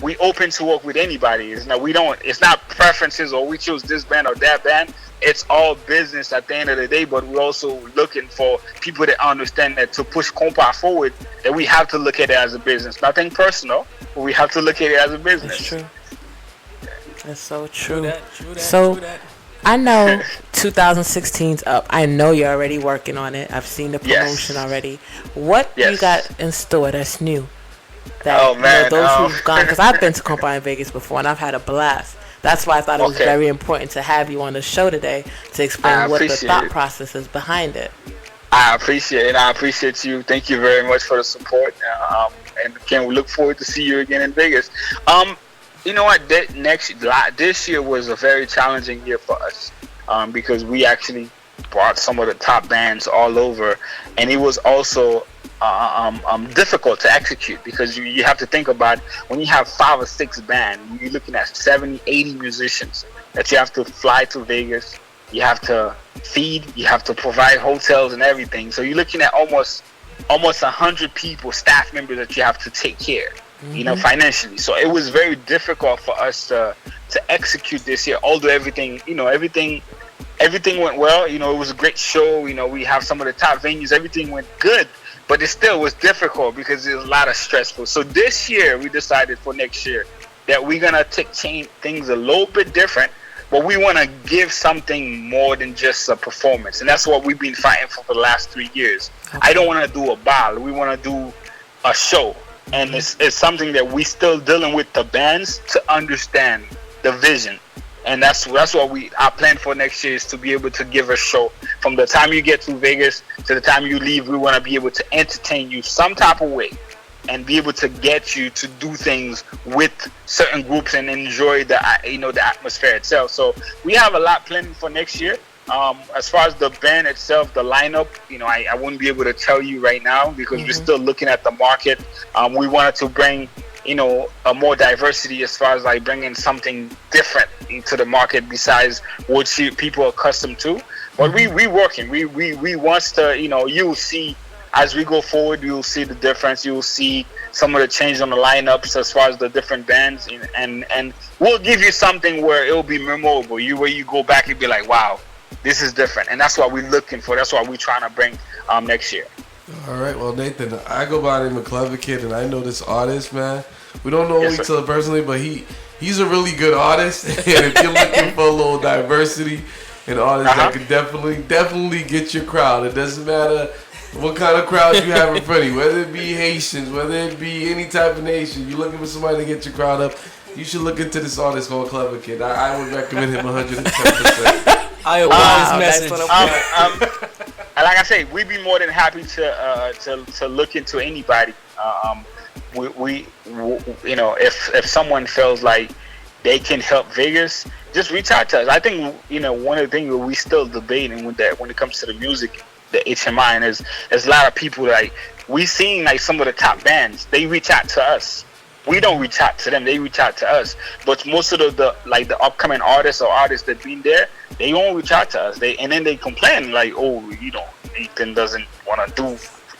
we open to work with anybody. It's not preferences or we choose this band or that band. It's all business at the end of the day, but we're also looking for people that understand that to push Kompa forward, that we have to look at it as a business. Nothing personal, but we have to look at it as a business. That's true. That's so true. True that. I know 2016's up. I know you're already working on it. I've seen the promotion already. What you got in store that's new? That, those who've gone, because I've been to Kompa in Vegas before and I've had a blast. That's why I thought it was very important to have you on the show today to explain what the thought process is behind it. I appreciate it. I appreciate you. Thank you very much for the support. And again, we look forward to see you again in Vegas. You know what? This year was a very challenging year for us because we actually brought some of the top bands all over, and it was also difficult to execute, because you have to think about when you have 5 or 6 bands, you're looking at 70, 80 musicians that you have to fly to Vegas, you have to feed, you have to provide hotels and everything. So you're looking at almost 100 people, staff members that you have to take care, financially. So it was very difficult for us to execute this year, although everything went well. It was a great show. We have some of the top venues, everything went good. But it still was difficult because there's a lot of stressful. So this year, we decided for next year that we're going to change things a little bit different, but we want to give something more than just a performance. And that's what we've been fighting for the last 3 years. Okay. I don't want to do a ball. We want to do a show. And it's something that we still dealing with the bands to understand the vision. And that's what our plan for next year is, to be able to give a show from the time you get to Vegas to the time you leave. We want to be able to entertain you some type of way and be able to get you to do things with certain groups and enjoy the atmosphere itself. So we have a lot planned for next year. As far as the band itself, the lineup, I wouldn't be able to tell you right now because we're still looking at the market. We wanted to bring a more diversity as far as like bringing something different into the market besides what people are accustomed to. But we working. We want to, you'll see as we go forward, you'll see the difference. You'll see some of the change on the lineups as far as the different bands, and we'll give you something where it'll be memorable. Where you go back and be like, wow, this is different, and that's what we're looking for. That's what we're trying to bring next year. All right, well, Nathan, I go by the name of Kleva Kidd, and I know this artist, man. We don't know each other personally, but he's a really good artist. And if you're looking for a little diversity, an artist that can definitely get your crowd. It doesn't matter what kind of crowd you have in front of you, whether it be Haitians, whether it be any type of nation. You're looking for somebody to get your crowd up, you should look into this artist called Kleva Kidd. I would recommend him 110%. I want his message. Like I say, we'd be more than happy to look into anybody. If someone feels like they can help Vegas, just reach out to us. I think one of the things we still debating with that when it comes to the music, the HMI, and there's a lot of people like we seen like some of the top bands. They reach out to us. We don't reach out to them. They reach out to us. But most of the upcoming artists or artists that been there, they won't reach out to us. And then they complain like, oh, Nathan doesn't want to do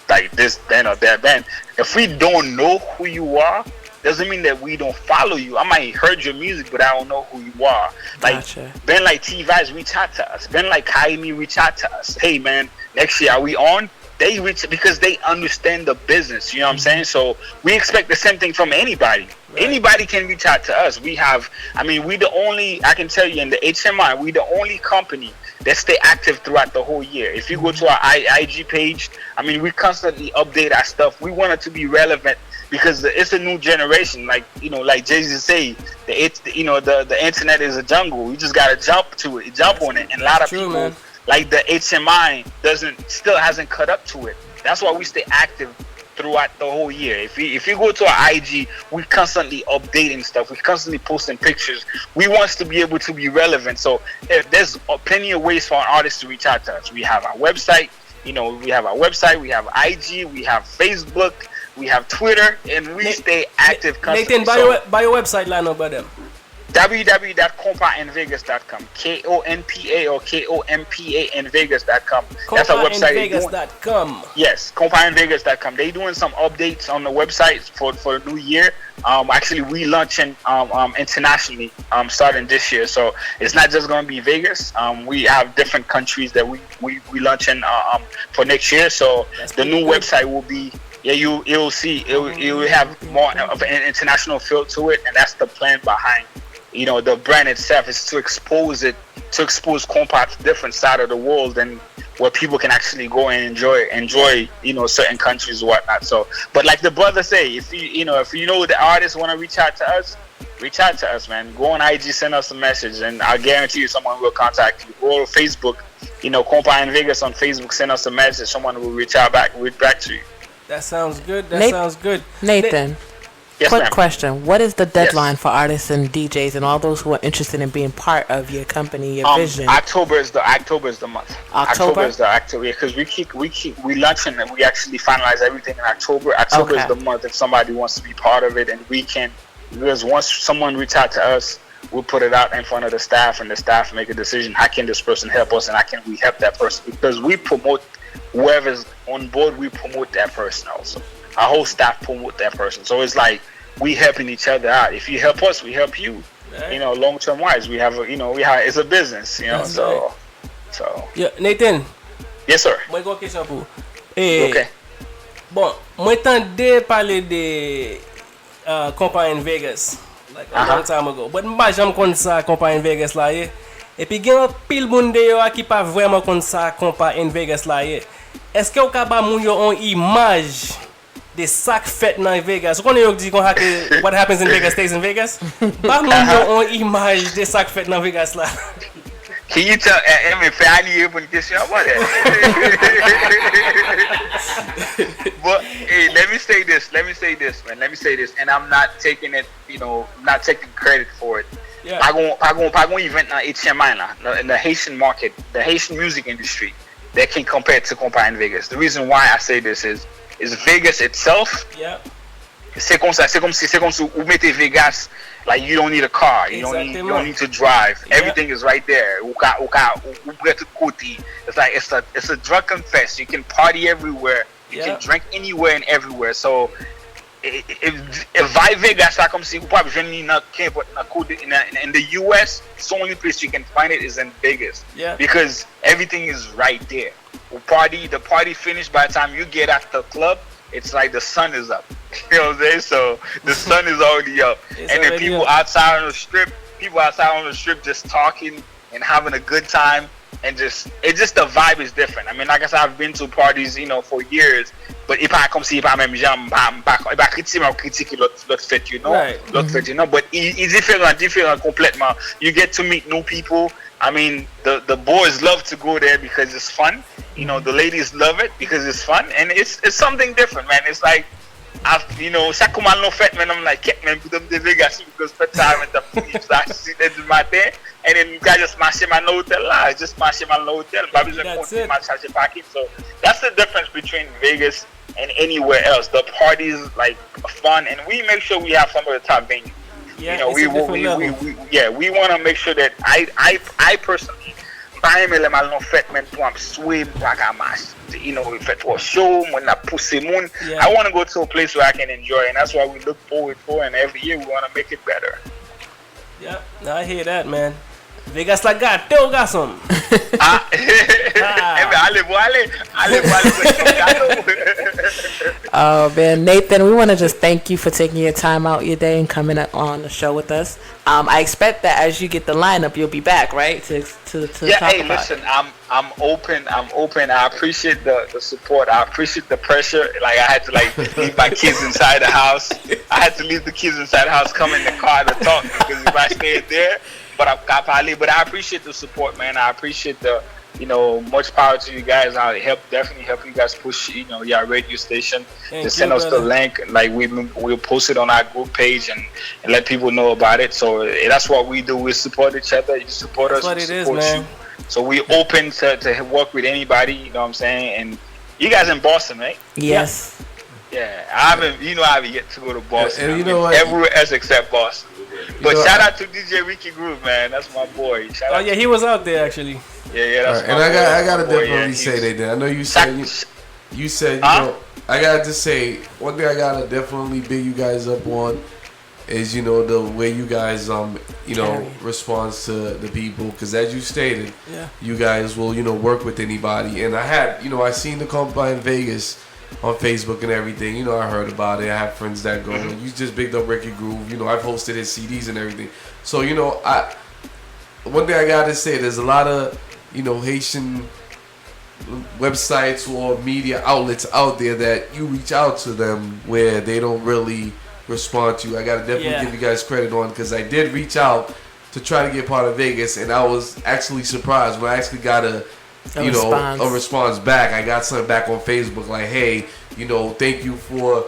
like this band or that band. If we don't know who you are, doesn't mean that we don't follow you. I might heard your music, but I don't know who you are. Like Gotcha. Ben like T-Vibes reach out to us. Ben like Kaimi reach out to us. Hey man, next year are we on? They reach because they understand the business. You know what I'm saying? So we expect the same thing from anybody. Right. Anybody can reach out to us. We the only, I can tell you in the HMI, we the only company that stay active throughout the whole year. If you go to our IG page, we constantly update our stuff. We want it to be relevant because it's a new generation. Like Jay-Z say, the internet is a jungle. You just gotta jump on it. And a lot of people, man, like the HMI still hasn't caught up to it. That's why we stay active throughout the whole year. If you go to our IG, we constantly updating stuff. We constantly posting pictures. We want to be able to be relevant. So if there's plenty of ways for an artist to reach out to us. We have our website. We have IG, we have Facebook, we have Twitter, and we stay active constantly. Nathan, buy your website, Lano, by them. www.kompainvegas.com. KONPA or KOMPA in Vegas.com. That's our website. KompaInVegas.com. Yes, KompaInVegas.com. They doing some updates on the website for the new year. Actually, we launching internationally starting this year. So it's not just going to be Vegas. We have different countries that we launching for next year. So the new website will be. Yeah, you'll see. It will have more of an international feel to it, and that's the plan behind. The brand itself is to expose Kompa to different side of the world and where people can actually go and enjoy certain countries and whatnot. So, but like the brother say, if you know the artists want to reach out to us, man. Go on IG, send us a message, and I guarantee you someone will contact you. Or Facebook, Kompa In Vegas on Facebook, send us a message. Someone will reach back to you. That sounds good. Sounds good. Nathan. Yes, Quick ma'am. question. What is the deadline Yes. for artists and DJs and all those who are interested in being part of your company, your vision? October is the month. October is the October, because we launch and we actually finalize everything in October. October Okay. is the month if somebody wants to be part of it, and we can, because once someone reach out to us, we'll put it out in front of the staff, and the staff make a decision. How can this person help us, and how can we help that person? Because we promote whoever's on board. We promote that person also. Our whole staff promote that person. So it's like we helping each other out. If you help us, we help you. Right. You know, long term wise, we have it's a business. You know, That's so right. so Yo, Nathan, yes sir. mwen kon kesyon pou. Eh, Okay. Bon, mwen tande pale de Konpa In Vegas. Like a long time ago. But mba jam kon sa Konpa In Vegas la ye. E pi gen pil moun de yo a ki pa vreman kon sa Konpa In Vegas la ye. Eske ou ka ba moun yo an imaj de sak fet nan Vegas? Ou konen yo di kon hake what happens in Vegas stays in Vegas? Ba moun yo an imaj de sak fet nan Vegas la. Can you tell Fanny when you get about that? But hey, let me say this, man. And I'm not taking it, not taking credit for it. Yeah. I go event na HMI na in the Haitian market, the Haitian music industry that can compare to Kompa In Vegas. The reason why I say this is Vegas itself. Yeah. C'est comme si vous mettez Vegas, like you don't need a car, you don't need to drive. Yeah. Everything is right there. It's like it's a drunken fest. You can party everywhere. You can drink anywhere and everywhere. So if vai Vegas là comme si vous pouvez venir in the US, the only place you can find it is in Vegas. Yeah. Because everything is right there. The party finished by the time you get out the club. It's like the sun is up. You know what I'm saying? So the sun is already up. And then people outside on the strip just talking and having a good time, and the vibe is different. I mean, like I said, I've been to parties, for years, but if I come see if I'm critique l'autre fête, l'autre fête, but it's different complètement. You get to meet new people. I mean, the boys love to go there because it's fun. The ladies love it because it's fun, and it's something different, man. It's like, chaque moment no fête, man, I'm like, man, put them de Vegas because first time at the police, du matin, and then you guys just marcher my hotel là, just marcher my hotel, pas besoin de charger parking. So that's the difference between Vegas and anywhere else. The parties like fun, and we make sure we have some of the top venues. Yeah, we want to make sure that I personally, pas aimer les mal non fait, man, pour swim like a mass. Fait for a show, when I push moon, I want to go to a place where I can enjoy, and that's what we look forward for. And every year we want to make it better. Yeah, I hear that, man. Vegas la gâte ou garçon? Oh man, Nathan, we want to just thank you for taking your time out your day and coming on the show with us. I expect that as you get the lineup, you'll be back, right? To talk about. Listen, I'm open. I appreciate the support. I appreciate the pressure. Like I had to leave my kids inside the house. I had to leave the kids inside the house, come in the car to talk, because if I stayed there. But I appreciate the support, man. I appreciate the, much power to you guys. I'll definitely help you guys push, your radio station. Just send us the link. Like we'll post it on our group page and let people know about it. So that's what we do. We support each other. You support us. That's what we it support is, man. you. So we open to work with anybody. You know what I'm saying? And you guys in Boston, right? Yes. Yeah. I haven't yet to go to Boston. And you know what? Everywhere else except Boston. But shout out to DJ Ricky Groove, man. That's my boy. He was out there actually. Yeah, that's and I gotta definitely say that. I know you said I gotta just say one thing. I gotta definitely big you guys up on is the way you guys responds to the people, because as you stated, you guys will work with anybody. And I had I seen the Kompa In Vegas on Facebook and everything. I heard about it. I have friends that go. You just bigged up Ricky Groove. I've hosted his CDs and everything. So one thing I gotta say, there's a lot of Haitian websites or media outlets out there that you reach out to them where they don't really respond to you. I gotta definitely give you guys credit on, because I did reach out to try to get part of Vegas, and I was actually surprised when I actually got a response back. I got something back on Facebook like, hey, thank you for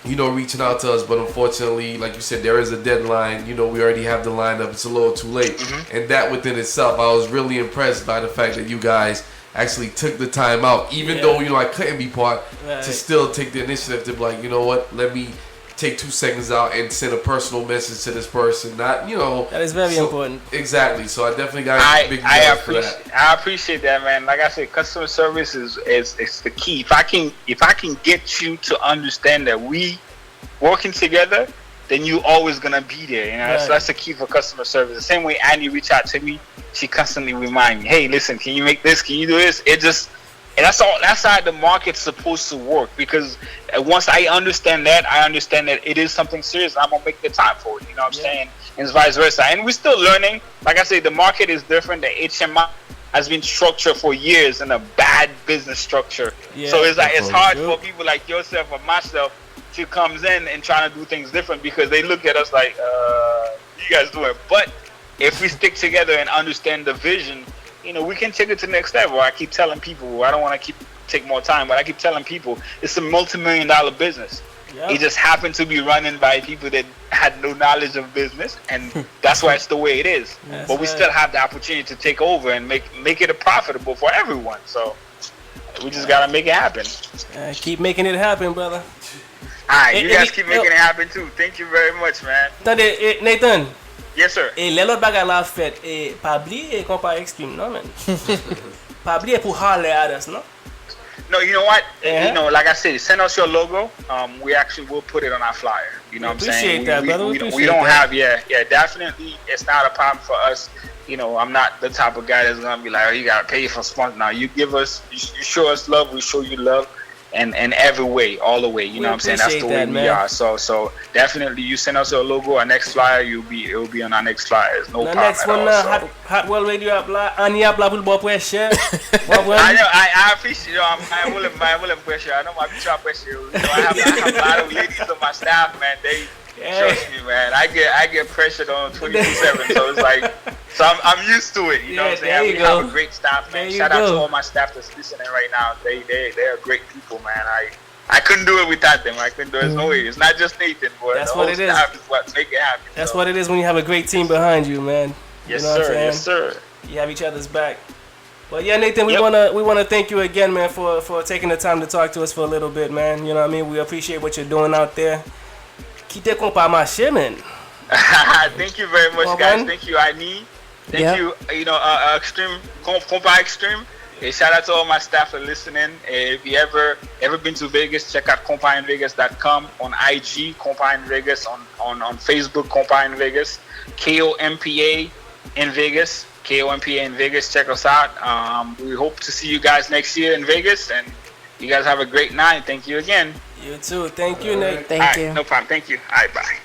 reaching out to us, but unfortunately, like you said, there is a deadline. We already have the lineup. It's a little too late. And that within itself, I was really impressed by the fact that you guys actually took the time out, even though, I couldn't be part, to still take the initiative to be like, you know what, let me take 2 seconds out and send a personal message to this person. Not, That is very important. Exactly. So I definitely got big love for that. I appreciate that, man. Like I said, customer service is the key. If I can get you to understand that we working together, then you always gonna be there. So that's the key for customer service. The same way Annie reached out to me, she constantly remind me, hey, listen, can you make this? Can you do this? And that's how the market's supposed to work, because once I understand that it is something serious, I'm gonna make the time for it. You know what I'm saying? And it's vice versa. And we're still learning. Like I say, the market is different. The HMI has been structured for years in a bad business structure. So it's hard for people like yourself or myself to comes in and trying to do things different, because they look at us like, you guys do it. But if we stick together and understand the vision, we can take it to the next level. I keep telling people, I don't want to take more time, but I keep telling people it's a multi-million-dollar business. It just happened to be running by people that had no knowledge of business, and that's why it's the way it is. But we still have the opportunity to take over and make it profitable for everyone. So we just gotta make it happen. Keep making it happen, brother. Alright, you guys keep making it happen too. Thank you very much, man. Nathan. Yes, sir. Et les autres bagages la fête, et pas oublier Kompa Xtreme, non, man. Pas oublier pour Harley Addis, no? No, you know what? Like I said, send us your logo. We actually will put it on our flyer. You know what I'm saying? Appreciate that, brother. We don't have, definitely. It's not a problem for us. I'm not the type of guy that's gonna be like, oh, you gotta pay for sponsor. Now you show us love, we show you love. And every way, all the way, you know what I'm saying? That's the way we are. So definitely, you send us your logo, our next flyer, it will be on our next flyer. There's no problem next at one, all. Hot World Radio, Annie Abla will be pressure. I know, I appreciate. I will pressure. I know my future pressure. I have a lot of ladies on my staff, man. They trust me, man. I get pressured on 24/7. So it's like, I'm used to it. You know what I'm saying? We have a great staff, man. Shout out to all my staff that's listening right now. They're great people, man. I couldn't do it without them. I couldn't do it. There's no way. It's not just Nathan, but that's the what whole it is. Staff is what make it happen. That's what it is when you have a great team behind you, man. Yes, you know sir. Yes, sir. You have each other's back. But yeah, Nathan, we wanna thank you again, man, for taking the time to talk to us for a little bit, man. You know what I mean? We appreciate what you're doing out there. Quitte Kompa marché, man. Thank you very much, guys. Thank you, Annie. Thank you, Extreme, Kompa Xtreme. Hey, shout out to all my staff for listening. If you ever been to Vegas, check out KompaInVegas.com, on IG, Kompa In Vegas, on Facebook, Kompa In Vegas, KOMPA in Vegas, KOMPA in Vegas. Check us out. We hope to see you guys next year in Vegas, and you guys have a great night. Thank you again. You too. Thank you, Nate. Thank you. No problem. Thank you. All right, bye.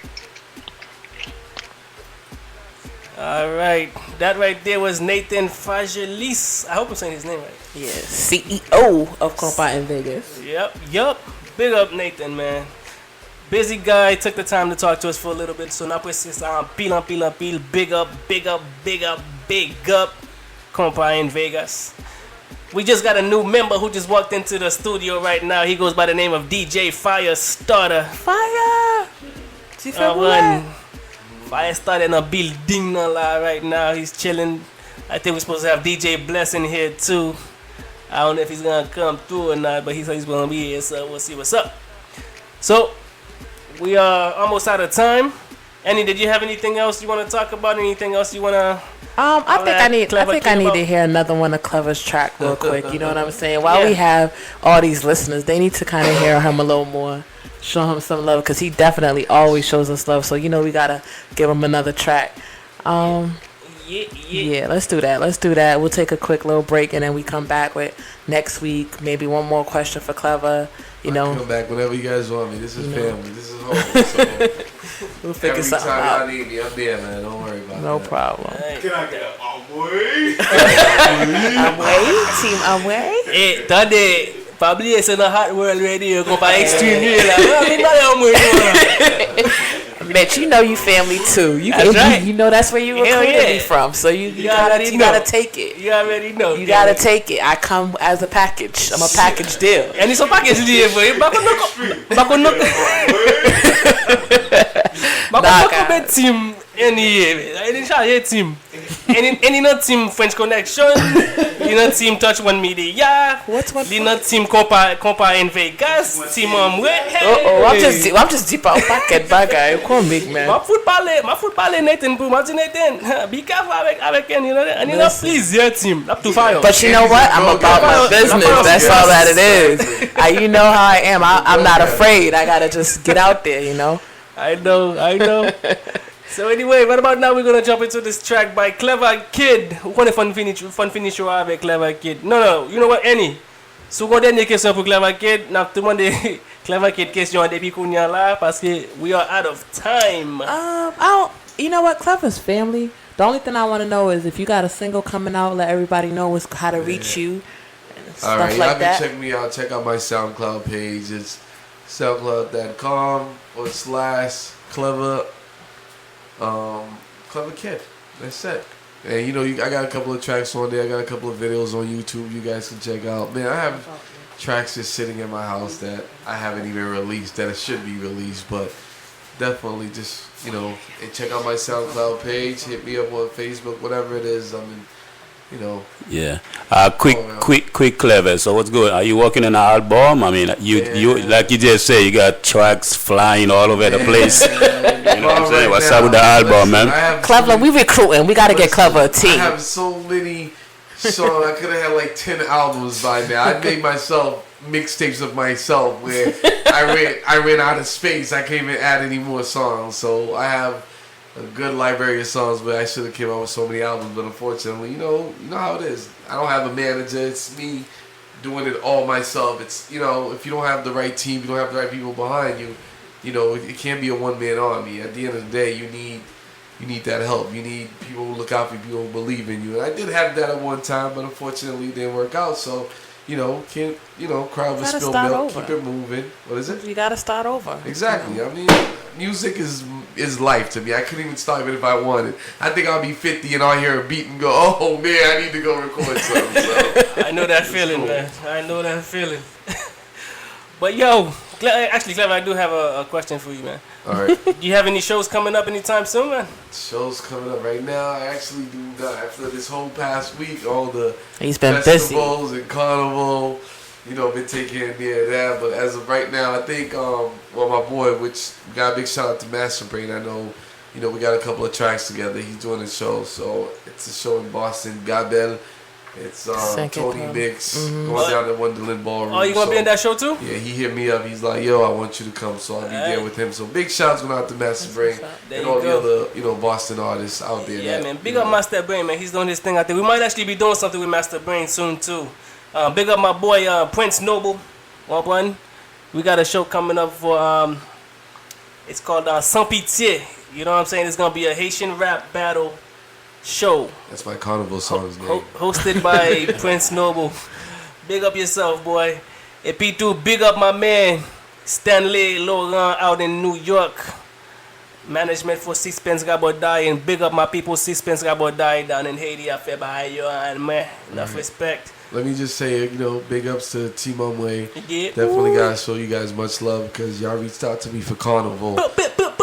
All right, that right there was Nathan Fragelus. I hope I'm saying his name right. Yeah, CEO of Konpa In Vegas. Yep. Big up, Nathan, man. Busy guy, took the time to talk to us for a little bit. So now pues pile. Big up. Kompa In Vegas. We just got a new member who just walked into the studio right now. He goes by the name of DJ Firestarta. Fire! Firestarta in a building right now. He's chilling. I think we're supposed to have DJ Bless in here too. I don't know if he's gonna come through or not, but he said he's gonna be here, so we'll see what's up. So we are almost out of time. Annie, did you have anything else you want to talk about? Anything else you want to? I think I need to hear another one of Kleva's track real quick. You know what I'm saying? While we have all these listeners, they need to kind of hear him a little more, show him some love, because he definitely always shows us love. So we gotta give him another track. Yeah, let's do that. We'll take a quick little break, and then we come back with next week maybe one more question for Kleva. Come back whenever you guys want me. This is family. This is home. So we'll figure something out. out. Every time y'all need me, I'm there, man. Don't worry about no that. problem. Can I get a Amway? Amway? Team Amway? Probably c'est dans Hot World Radio, Kompa Xtreme là. Mitch, you know you family too. You That's right. you know that's where you recruited me from. So you gotta take it. You already know. You gotta take it. I come as a package. I'm a package deal. And it's a package deal for you. Bako team any charge team. Any not team French Connection. You not team Touch One Media. What's one? You not team Konpa In Vegas. Team I'm just deep out pocket bagay. Come big man. My football Nathan Boom. Nathan, be careful avec you know. And you not please your team. Up to fire. But you know what? I'm about my business. That's all that it is. You know how I am. I'm not afraid. I gotta just get out there. You know. I know. So anyway, what about now? We're gonna jump into this track by Kleva Kidd. Who connaît fun finish avec Kleva Kidd? No, you know what? Any. So on dernière question pour Kleva Kidd. N'a tout le monde Kleva Kidd question depuis qu'on y a là parce que we are out of time. You know what? Clever's family. The only thing I want to know is if you got a single coming out, let everybody know how to reach you and stuff Alright, like y'all that. can check me out. Check out my SoundCloud page. It's soundcloud.com/Kleva Kleva Kidd. That's it. And you know, I got a couple of tracks on there. I got a couple of videos on YouTube you guys can check out. Man, I have tracks just sitting in my house that I haven't even released that it should be released, but definitely just, you know, and check out my SoundCloud page. Hit me up on Facebook, whatever it is. I mean, you know. Yeah. Quick, Kleva. So what's good? Are you working on an album? I mean, you like you just say, you got tracks flying all over the place. You know what I'm saying? What's up with the album, man? Clever, we recruiting. We gotta get Clever a team. I have so many songs. I could have had like 10 albums by now. I made myself mixtapes of myself where I ran out of space. I can't even add any more songs. So I have a good library of songs, but I should have came out with so many albums. But unfortunately, you know how it is. I don't have a manager. It's me doing it all myself. It's, you know, if you don't have the right team, you don't have the right people behind you, you know, it can't be a one-man army. At the end of the day, you need that help. You need people who look out for you, people who believe in you. And I did have that at one time, but unfortunately it didn't work out. So, you know, can't, you know, cry over spilled milk, keep it moving. What is it? You gotta start over. Exactly. You know? I mean, music is life to me. I couldn't even start it if I wanted. I think I'll be 50 and I'll hear a beat and go, oh man, I need to go record something. So, I know that feeling, man. I know that feeling. But yo, actually, Kleva, I do have a question for you, man. All right. Do you have any shows coming up anytime soon, man? Shows coming up right now. I actually do not. After this whole past week, all the He's been festivals and carnival, you know, been taking care of that. But as of right now, I think, my boy, which got a big shout out to Master Brain. I know, you know, we got a couple of tracks together. He's doing a show, so it's a show in Boston, Gabel. It's Tony Mix going down to Wonderland Ballroom. Oh, you gonna be in that show too? Yeah, he hit me up. He's like, yo, I want you to come, so I'll be there with him. So big shouts going out to Master Brain and all the other, you know, Boston artists out there. Yeah, man. Big up Master Brain, man. He's doing his thing out there. We might actually be doing something with Master Brain soon too. Big up my boy Prince Noble. One. We got a show coming up for it's called Sans Pitié. You know what I'm saying? It's gonna be a Haitian rap battle show. That's my carnival song's name. Hosted by Prince Noble. Big up yourself, boy. Et puis too, big up my man Stanley Laurent out in New York. Management for Sixpence Gabodai, and big up my people Sixpence Gabodai down in Haiti. I feel behind you, and man, enough respect. Let me just say, you know, big ups to Team Way. Yeah. Definitely gotta show you guys much love because y'all reached out to me for carnival,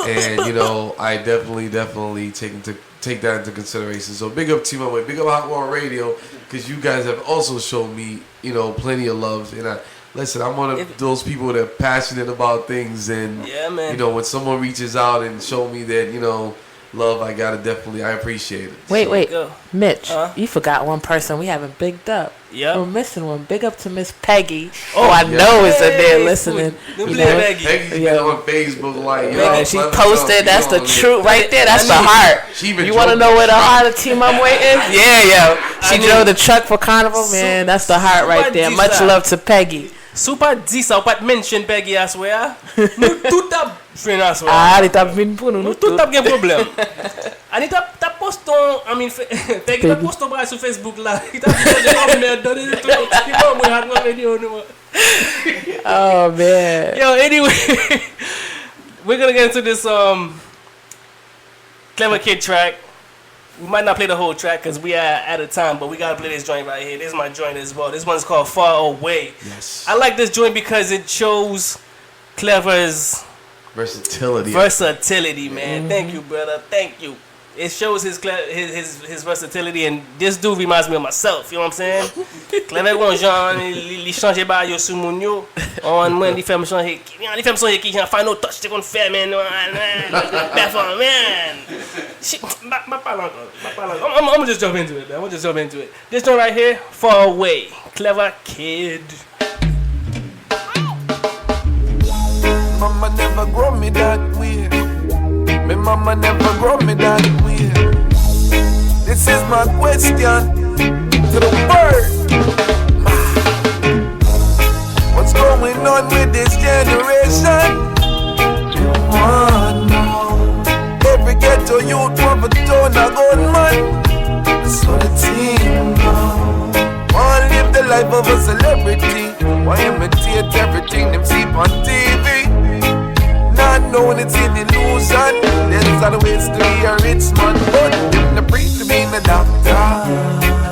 and you know, I definitely take that into consideration. So big up Team Way, big up Hot World Radio, because you guys have also shown me, you know, plenty of love. And listen, I'm one of those people that are passionate about things, and yeah, man. You know, when someone reaches out and show me that, you know, love, I appreciate it. Wait, Mitch, you forgot one person we haven't bigged up. Yeah, we're missing one. Big up to Miss Peggy. I know is in there listening. Peggy's been on Facebook like, yo, she posted. That's the truth right there. That's the heart. You want to know where the heart of Team Way is? Yeah, she drove the truck for Carnival, man. That's the heart right there. Much love to Peggy. Super 10 ou pas mention Peggy à swear. Nous tout a friend à swear. Elle t'a venu pour nous. Nous tout a un problème. Ani ta post ton, Peggy ta post ton bras sur Facebook là. Il t'a dit de merde donner tout. Il va moi radio nous. Oh man. Yo, anyway, we're gonna get into this Kleva Kidd track. We might not play the whole track because we are out of time, but we gotta play this joint right here. This is my joint as well. This one's called Far Away. Yes. I like this joint because it shows Kleva's versatility, man. Thank you, brother. Thank you. It shows his versatility, and this dude reminds me of myself. You know what I'm saying? Kleva gon Jean, li chanje ba yo sou moun yo. On mwen li fè me chanje, li fè me chanje ki jan final touch te kon fè men. Perform man. Shit, ma parle encore. I'm gonna just jump into it, man. This one right here, Far Away, Kleva Kidd. Mama never grow me that way. My mama never grow me that way. This is my question to the world. What's going on with this generation? Every ghetto youth want a ton of gunman. That's what the team know. Want live the life of a celebrity. Want imitate everything them see on TV. Not knowing it's an illusion. There's other ways to be a rich man. But them the breed to be a doctor.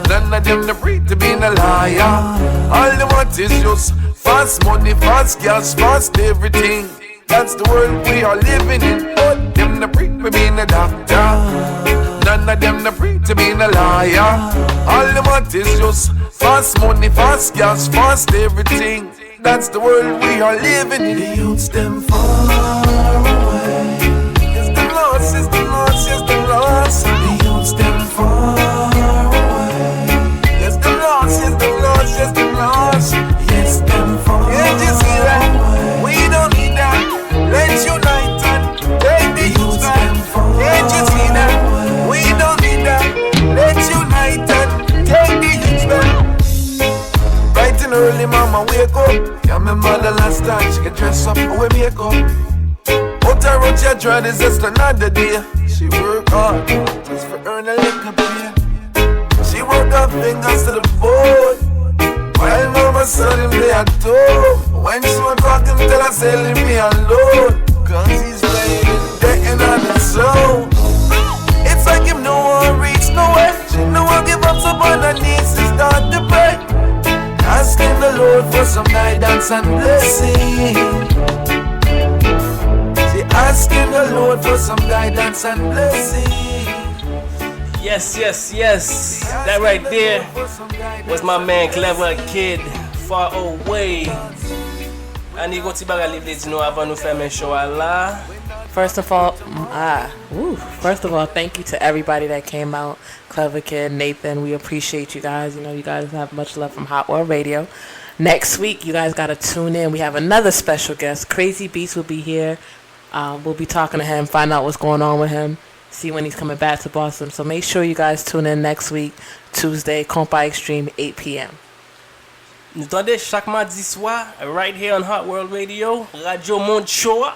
None of them the breed to be a liar. All they want is just fast money, fast cash, fast everything. That's the world we are living in. But them the breed to be a doctor. None of them the breed to be a liar. All they want is just fast money, fast cash, fast everything. That's the world we are living in. The youths them far away. Yes, the lost, yes, the lost, yes, the lost. The youths them far away. Yes, the lost, yes, the lost, yes, the lost. Yes, them far away. Can't you see that? We don't need that. Let's unite and take the youths back. Can't you see that? We don't need that. Let's unite and take the youths back. Bright and early, mama, wake up. Yeah, my mother last time she get dressed up and we make up. Out her road, she tried this just another day. She work hard just for earn a little pay. She work her fingers to the bone while mama son him play at home. When she was talking, tell her say leave me alone, cause he's playing decking on his soul. It's like him no one reach nowhere. She no one give up, so on her knees she start to pray, asking the Lord for some guidance and blessing. She asking the Lord for some guidance and blessing. Yes. That right there was my man Kleva Kidd, Far Away. And you go to baga live this, you know, avant nous faire show là. First of all, thank you to everybody that came out. Kleva Kidd, Nathan, we appreciate you guys. You know, you guys have much love from Hot World Radio. Next week, you guys got to tune in. We have another special guest. Crazy Beats will be here. We'll be talking to him, find out what's going on with him, see when he's coming back to Boston. So make sure you guys tune in next week, Tuesday, Kompa Xtreme, 8 p.m. Nous attendez chaque mardi soir, right here on Hot World Radio, Radio Monde Show,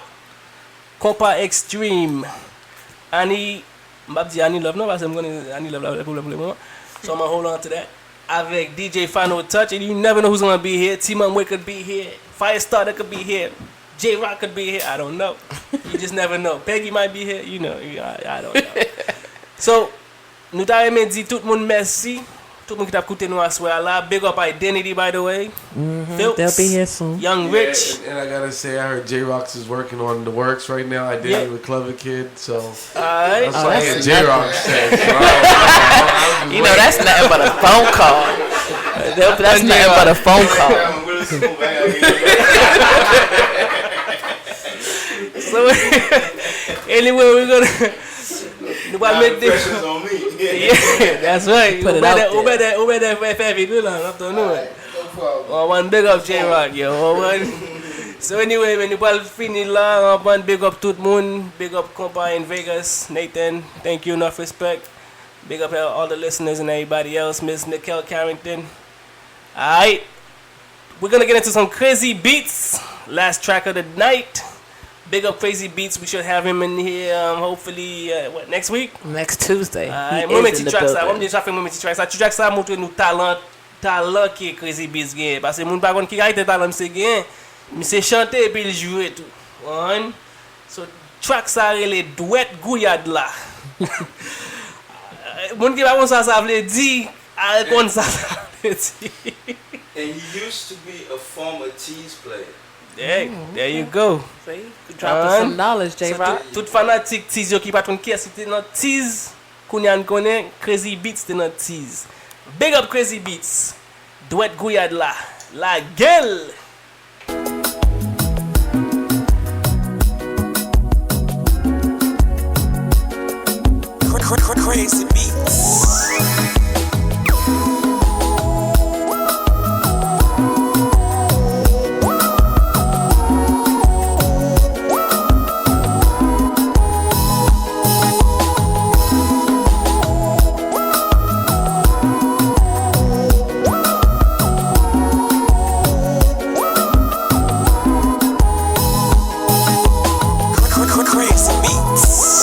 Kompa Xtreme. Annie Love, no, parce que Annie Love pour le moment. So I'm going to hold on to that. Avec DJ Final Touch, and you never know who's going to be here. T-Man could be here. Firestarta could be here. J-Rock could be here. I don't know. You just never know. Peggy might be here. You know, I don't know. So, nous t'avons dit tout le monde merci. Tout le monde qui t'a écouté nous à soir là. Big up Identity, by the way. They'll be here soon. Young Rich. And I gotta say, I heard J-Rox is working on the works right now. I did it with Kleva Kidd, so alright. that's why J-Rox said. You know, that's nothing but a phone call. That's nothing but a phone call. So anyway, we're gonna make this on me. Yeah, that's right. Put it out there. One big up J-Rock, yo. So anyway, when you finish là, one big up tout le monde, big up Konpa In Vegas, Nathan, thank you, enough respect. Big up all the listeners and everybody else, Miss Nicole Carrington. Alright, we're gonna get into some crazy beats. Last track of the night. Big up Crazy Beats. We should have him in here hopefully next week? Next Tuesday. Moment tracks ça. On me dit ça fait moment tracks ça. Tu tracks ça montre nous talent talent que Crazy Beats gagne. Parce que moun pa kon ki gagne talent c'est gagne. Mais c'est chanter et puis il jouer tout. On. So track ça les duet gouyade là. Moun ki pa kon ça veut dire al kon ça veut dire. And he used to be a former tease player. There you go. See? You dropped some knowledge, J-Rock. Tout fanatique tease yo ki pa ton ki c'était dans tease. Kounyan connaît Crazy Beats c'était dans tease. Big up Crazy Beats. Duet gouyade là. La gueule. Crazy Beats. Crazy Beats.